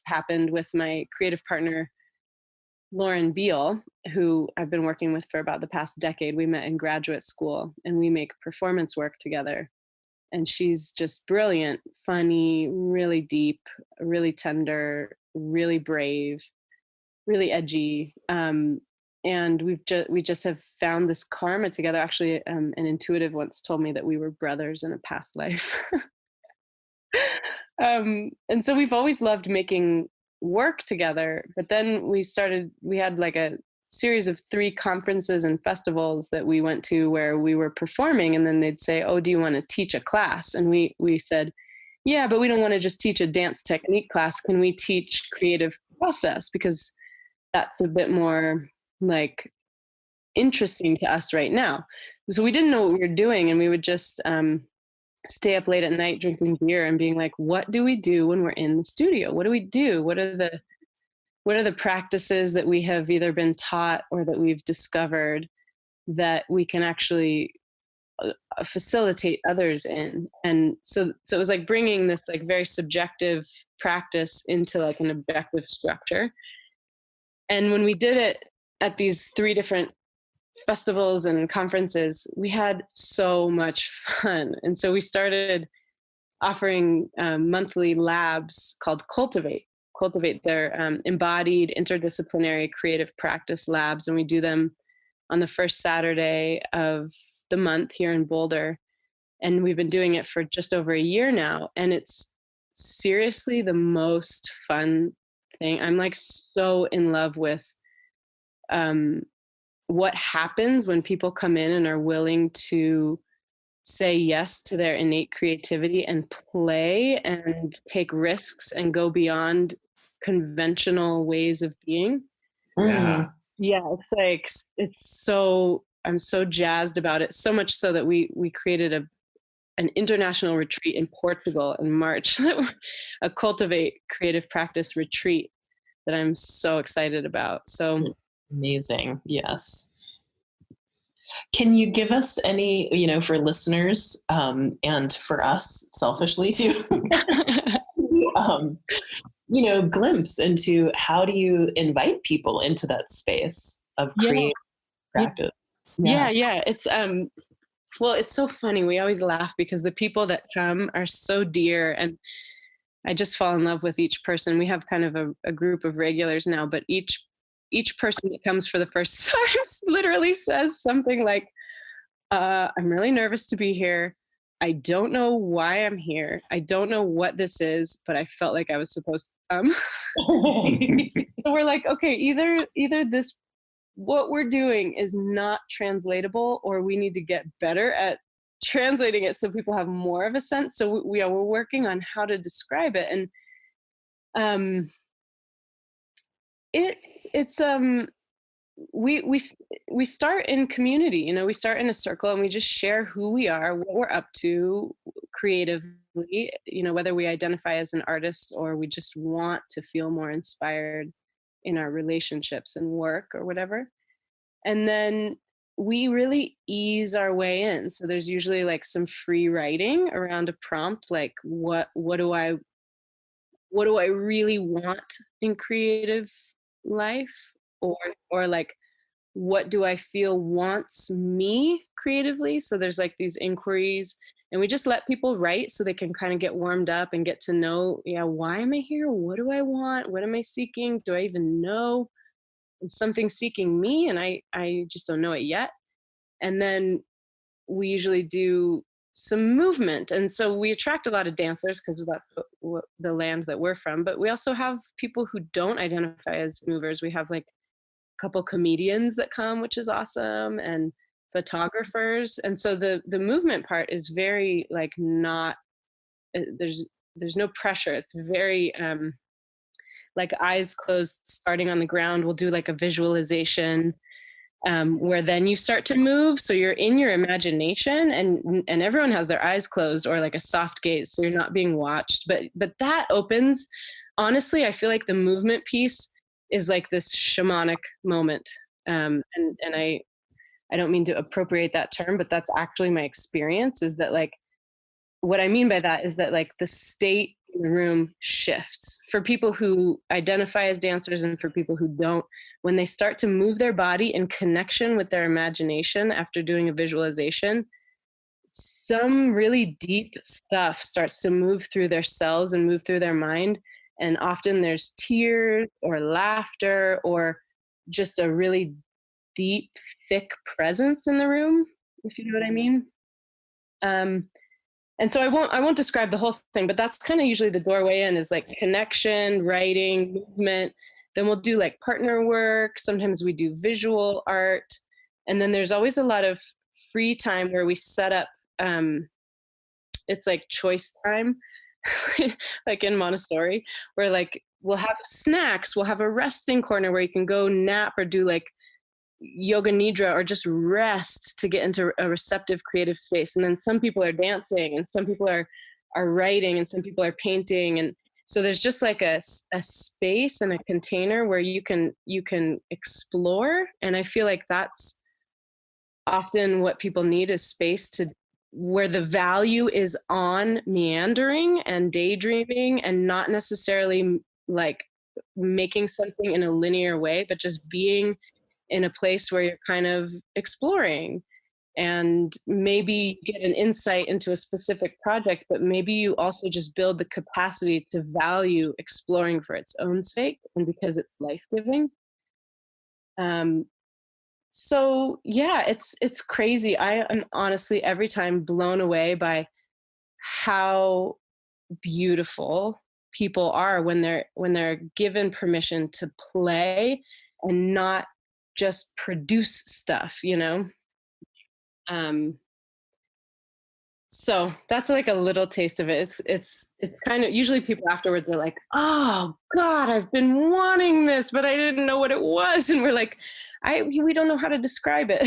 happened with my creative partner, Lauren Beal, who I've been working with for about the past decade. We met in graduate school, and we make performance work together. And she's just brilliant, funny, really deep, really tender, really brave, really edgy. and we just have found this karma together. Actually, an intuitive once told me that we were brothers in a past life. And so we've always loved making work together, but then we had like a series of 3 conferences and festivals that we went to where we were performing, and then they'd say, oh, do you want to teach a class? And we said, yeah, but we don't want to just teach a dance technique class. Can we teach creative process? Because that's a bit more like interesting to us right now. So we didn't know what we were doing, and we would just stay up late at night drinking beer and being like, what do we do when we're in the studio? What do we do? What are the practices that we have either been taught or that we've discovered that we can actually facilitate others in? And so it was like bringing this like very subjective practice into like an objective structure. And when we did it at these 3 different festivals and conferences, we had so much fun. And so we started offering monthly labs called Cultivate. They're embodied interdisciplinary creative practice labs, and we do them on the first Saturday of the month here in Boulder. And we've been doing it for just over a year now, and it's seriously the most fun thing. I'm like so in love with what happens when people come in and are willing to say yes to their innate creativity and play and take risks and go beyond conventional ways of being. Yeah. It's like, I'm so jazzed about it, so much so that we created an international retreat in Portugal in March, a Cultivate creative practice retreat that I'm so excited about. So amazing. Yes. Can you give us any, for listeners and for us selfishly too, glimpse into how do you invite people into that space of creative practice? Yeah. It's, well, it's so funny. We always laugh because the people that come are so dear, and I just fall in love with each person. We have kind of a group of regulars now, but each person that comes for the first time literally says something like, I'm really nervous to be here. I don't know why I'm here. I don't know what this is, but I felt like I was supposed to come. So we're like, okay, either this, what we're doing is not translatable, or we need to get better at translating it so people have more of a sense. So we're working on how to describe it. And we start in community, we start in a circle, and we just share who we are, what we're up to creatively, whether we identify as an artist or we just want to feel more inspired in our relationships and work or whatever. And then we really ease our way in. So there's usually like some free writing around a prompt, like what do I really want in creative life, or like, what do I feel wants me creatively? So there's like these inquiries, and we just let people write so they can kind of get warmed up and get to know, why am I here? What do I want? What am I seeking? Do I even know? Is something seeking me? And I just don't know it yet. And then we usually do some movement. And so we attract a lot of dancers because that's the land that we're from. But we also have people who don't identify as movers. We have like a couple comedians that come, which is awesome, and photographers. And so the movement part is very like not, there's no pressure. It's very like eyes closed, starting on the ground. We'll do like a visualization where then you start to move. So you're in your imagination, and everyone has their eyes closed or like a soft gaze, so you're not being watched. But that opens, honestly, I feel like the movement piece is like this shamanic moment. And I don't mean to appropriate that term, but that's actually my experience, is that like, what I mean by that is that like the state in the room shifts for people who identify as dancers and for people who don't. When they start to move their body in connection with their imagination after doing a visualization, some really deep stuff starts to move through their cells and move through their mind. And often there's tears or laughter or just a really deep, thick presence in the room, if you know what I mean. And so I won't describe the whole thing, but that's kind of usually the doorway in, is like connection, writing, movement. Then we'll do like partner work. Sometimes we do visual art. And then there's always a lot of free time where we set up, it's like choice time, like in Montessori, where like we'll have snacks, we'll have a resting corner where you can go nap or do like yoga nidra or just rest to get into a receptive creative space. And then some people are dancing and some people are writing and some people are painting. And so there's just like a space and a container where you can explore. And I feel like that's often what people need, is space to where the value is on meandering and daydreaming, and not necessarily like making something in a linear way, but just being in a place where you're kind of exploring, and maybe get an insight into a specific project, but maybe you also just build the capacity to value exploring for its own sake and because it's life-giving. So yeah, it's crazy. I am honestly every time blown away by how beautiful people are when they're given permission to play and not just produce stuff, you know? So that's like a little taste of it. It's kind of, usually people afterwards are like, oh God, I've been wanting this, but I didn't know what it was. And we're like, we don't know how to describe it.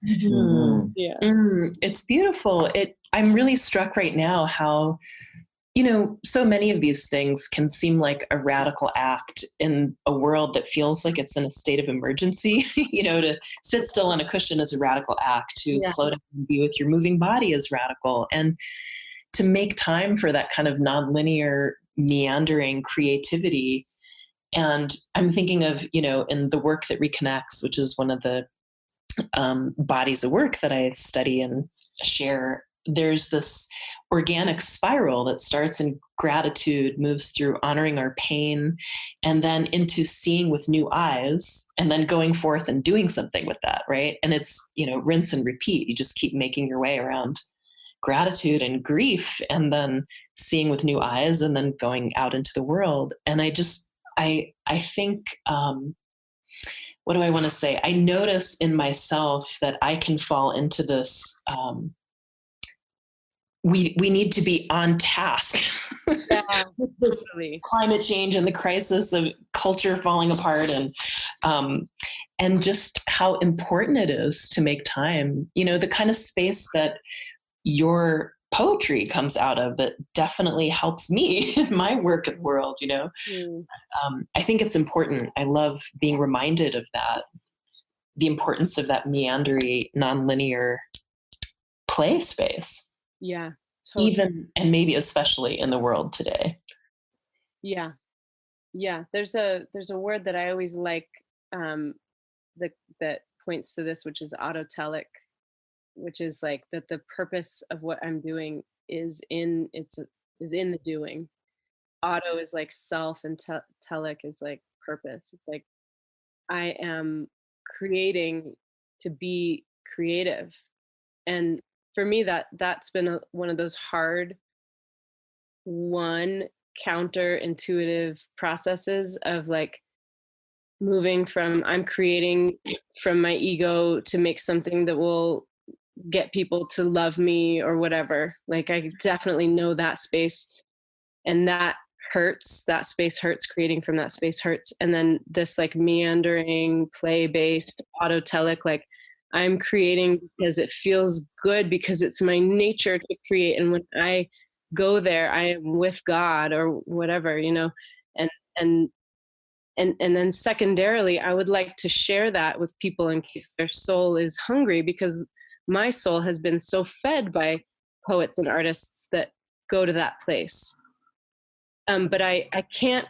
Mm-hmm. Yeah. It's beautiful. I'm really struck right now how, so many of these things can seem like a radical act in a world that feels like it's in a state of emergency. To sit still on a cushion is a radical act. To slow down and be with your moving body is radical. And to make time for that kind of nonlinear, meandering creativity. And I'm thinking of, in the work that reconnects, which is one of the bodies of work that I study and share, there's this organic spiral that starts in gratitude, moves through honoring our pain, and then into seeing with new eyes, and then going forth and doing something with that, right? And it's, rinse and repeat. You just keep making your way around gratitude and grief, and then seeing with new eyes, and then going out into the world. And I think, what do I want to say? I notice in myself that I can fall into this, we need to be on task with this climate change and the crisis of culture falling apart, and just how important it is to make time, the kind of space that your poetry comes out of that definitely helps me in my work in the world, I think it's important. I love being reminded of that, the importance of that meandering, nonlinear play space. Yeah. Totally. Even, and maybe especially in the world today. Yeah. Yeah. There's a word that I always like, that points to this, which is autotelic, which is like that the purpose of what I'm doing is in the doing. Auto is like self, and telic is like purpose. It's like I am creating to be creative. And for me, that's been one of those hard, counterintuitive processes of like moving from I'm creating from my ego to make something that will get people to love me or whatever. Like I definitely know that space, and that hurts. That space hurts. Creating from that space hurts. And then this like meandering, play-based, autotelic, like I'm creating because it feels good, because it's my nature to create. And when I go there, I am with God or whatever, and then secondarily, I would like to share that with people in case their soul is hungry, because my soul has been so fed by poets and artists that go to that place. But I can't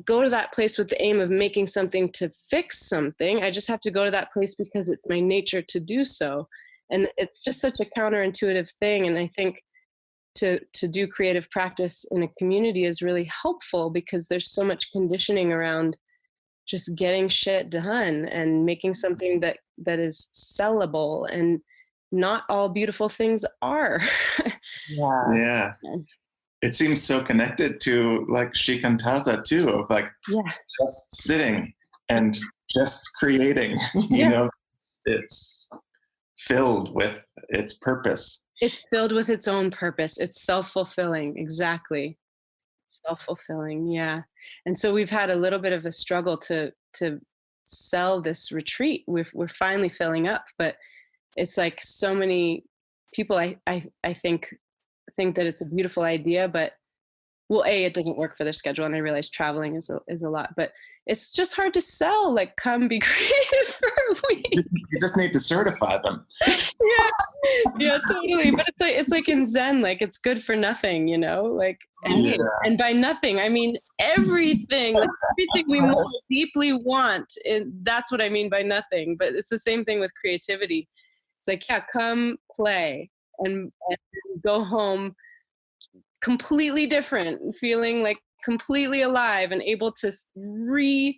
go to that place with the aim of making something to fix something. I just have to go to that place because it's my nature to do so. And it's just such a counterintuitive thing. And I think to do creative practice in a community is really helpful, because there's so much conditioning around just getting shit done and making something that is sellable, and not all beautiful things are. Yeah. It seems so connected to like shikantaza too, of like just sitting and just creating, you know, it's filled with its purpose. It's filled with its own purpose. It's self-fulfilling. Exactly. Self-fulfilling. Yeah. And so we've had a little bit of a struggle to sell this retreat. We're finally filling up, but it's like so many people I think that it's a beautiful idea, but well, it doesn't work for their schedule, and I realize traveling is a lot, but it's just hard to sell, like, come be creative for a week. You just need to certify them. Yeah, totally. But it's like in Zen, like, it's good for nothing, you know, like, and by nothing, I mean everything, like, everything we most deeply want. That's what I mean by nothing. But it's the same thing with creativity. It's like, come play and go home completely different, feeling like completely alive and able to revision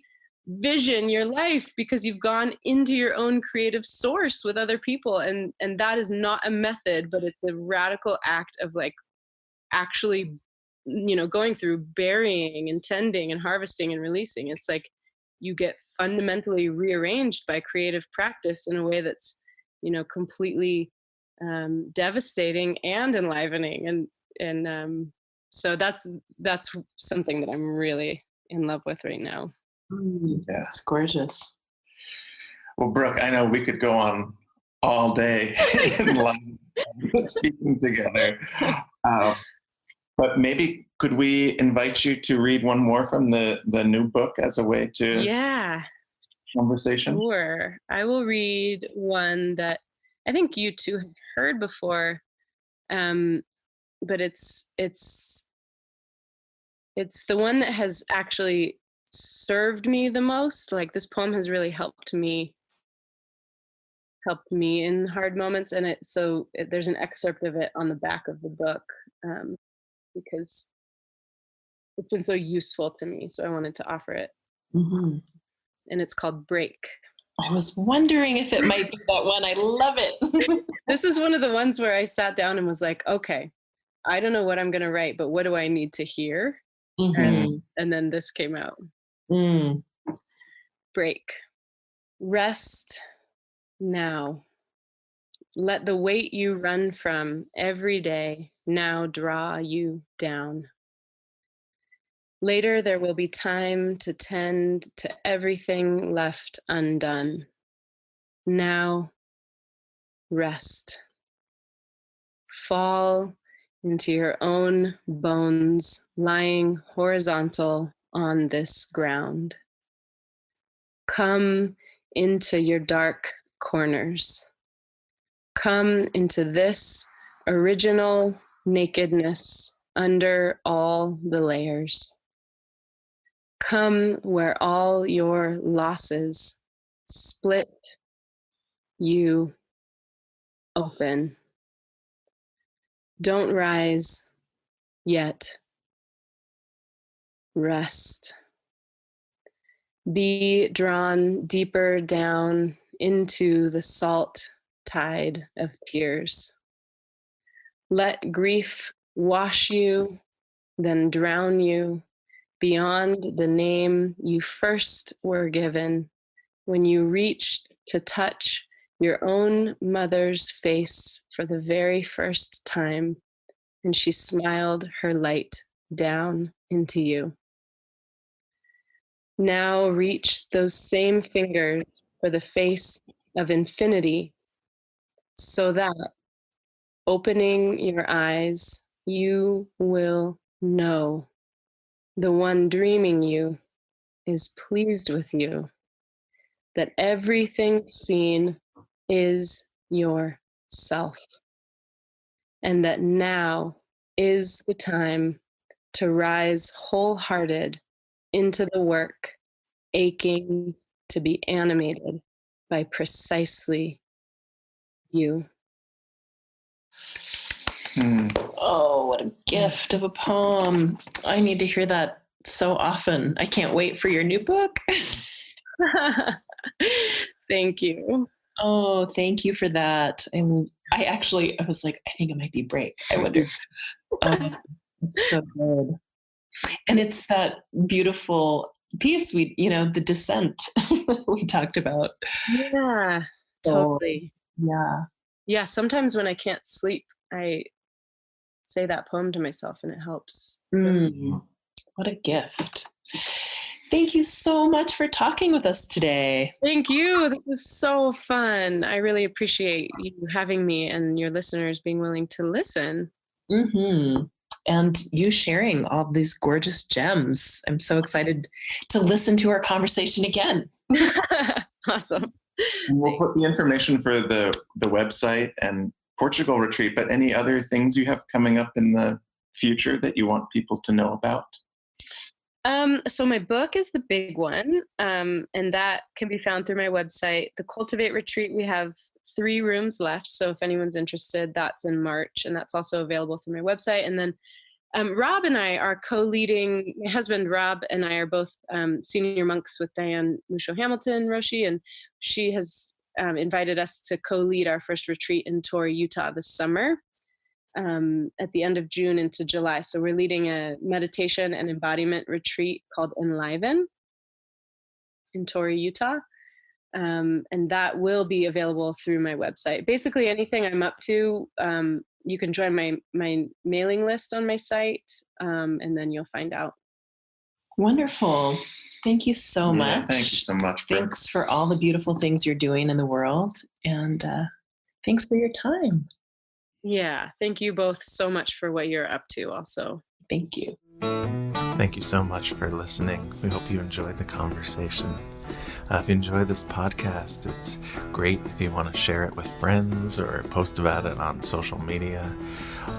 your life because you've gone into your own creative source with other people. And that is not a method, but it's a radical act of like actually, you know, going through burying and tending and harvesting and releasing. It's like you get fundamentally rearranged by creative practice in a way that's, you know, completely devastating and enlivening. And so that's something that I'm really in love with right now. Yeah, it's gorgeous. Well, Brooke, I know we could go on all day in life speaking together, but maybe could we invite you to read one more from the new book as a way to conversation? Sure. I will read one that I think you two have heard before, but it's the one that has actually served me the most. Like, this poem has really helped me in hard moments, and there's an excerpt of it on the back of the book, because it's been so useful to me, so I wanted to offer it. And it's called Break. I was wondering if it might be that one. I love it. This is one of the ones where I sat down and was like, okay, I don't know what I'm going to write, but what do I need to hear? And then this came out. Break. Rest now. Let the weight you run from every day now draw you down. Later, there will be time to tend to everything left undone. Now, rest. Fall into your own bones, lying horizontal on this ground. Come into your dark corners. Come into this original nakedness under all the layers. Come where all your losses split you open. Don't rise yet. Rest. Be drawn deeper down into the salt tide of tears. Let grief wash you, then drown you beyond the name you first were given when you reached to touch your own mother's face for the very first time, and she smiled her light down into you. Now reach those same fingers for the face of infinity, so that, opening your eyes, you will know the one dreaming you is pleased with you, that everything seen is yourself, and that now is the time to rise wholehearted into the work, aching to be animated by precisely you. Oh, what a gift of a poem. I need to hear that so often. I can't wait for your new book. Thank you. Oh, thank you for that. And I was like, I think it might be break. I wonder. It's so good. And it's that beautiful piece the descent we talked about. Yeah, totally. Yeah. Yeah, sometimes when I can't sleep, I say that poem to myself and it helps. What a gift. Thank you so much for talking with us today. Thank you. This was so fun. I really appreciate you having me and your listeners being willing to listen. Mm-hmm. And you sharing all these gorgeous gems. I'm so excited to listen to our conversation again. Awesome. We'll put the information for the website and Portugal retreat, but any other things you have coming up in the future that you want people to know about? So my book is the big one, and that can be found through my website. The Cultivate Retreat, we have 3 rooms left. So if anyone's interested, that's in March, and that's also available through my website. And then Rob and I are co-leading, my husband Rob and I are both senior monks with Diane Musho Hamilton, Roshi, and she has invited us to co-lead our first retreat in Torrey, Utah this summer. At the end of June into July. So we're leading a meditation and embodiment retreat called Enliven in Torrey, Utah. And that will be available through my website. Basically anything I'm up to, you can join my mailing list on my site, and then you'll find out. Wonderful. Thank you so much. Thank you so much, Brooke. Thanks for all the beautiful things you're doing in the world. And thanks for your time. Yeah, thank you both so much for what you're up to also. Thank you. Thank you so much for listening. We hope you enjoyed the conversation. If you enjoy this podcast, it's great if you want to share it with friends or post about it on social media.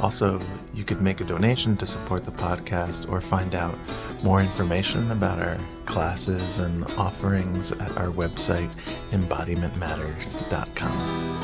Also, you could make a donation to support the podcast or find out more information about our classes and offerings at our website, embodimentmatters.com.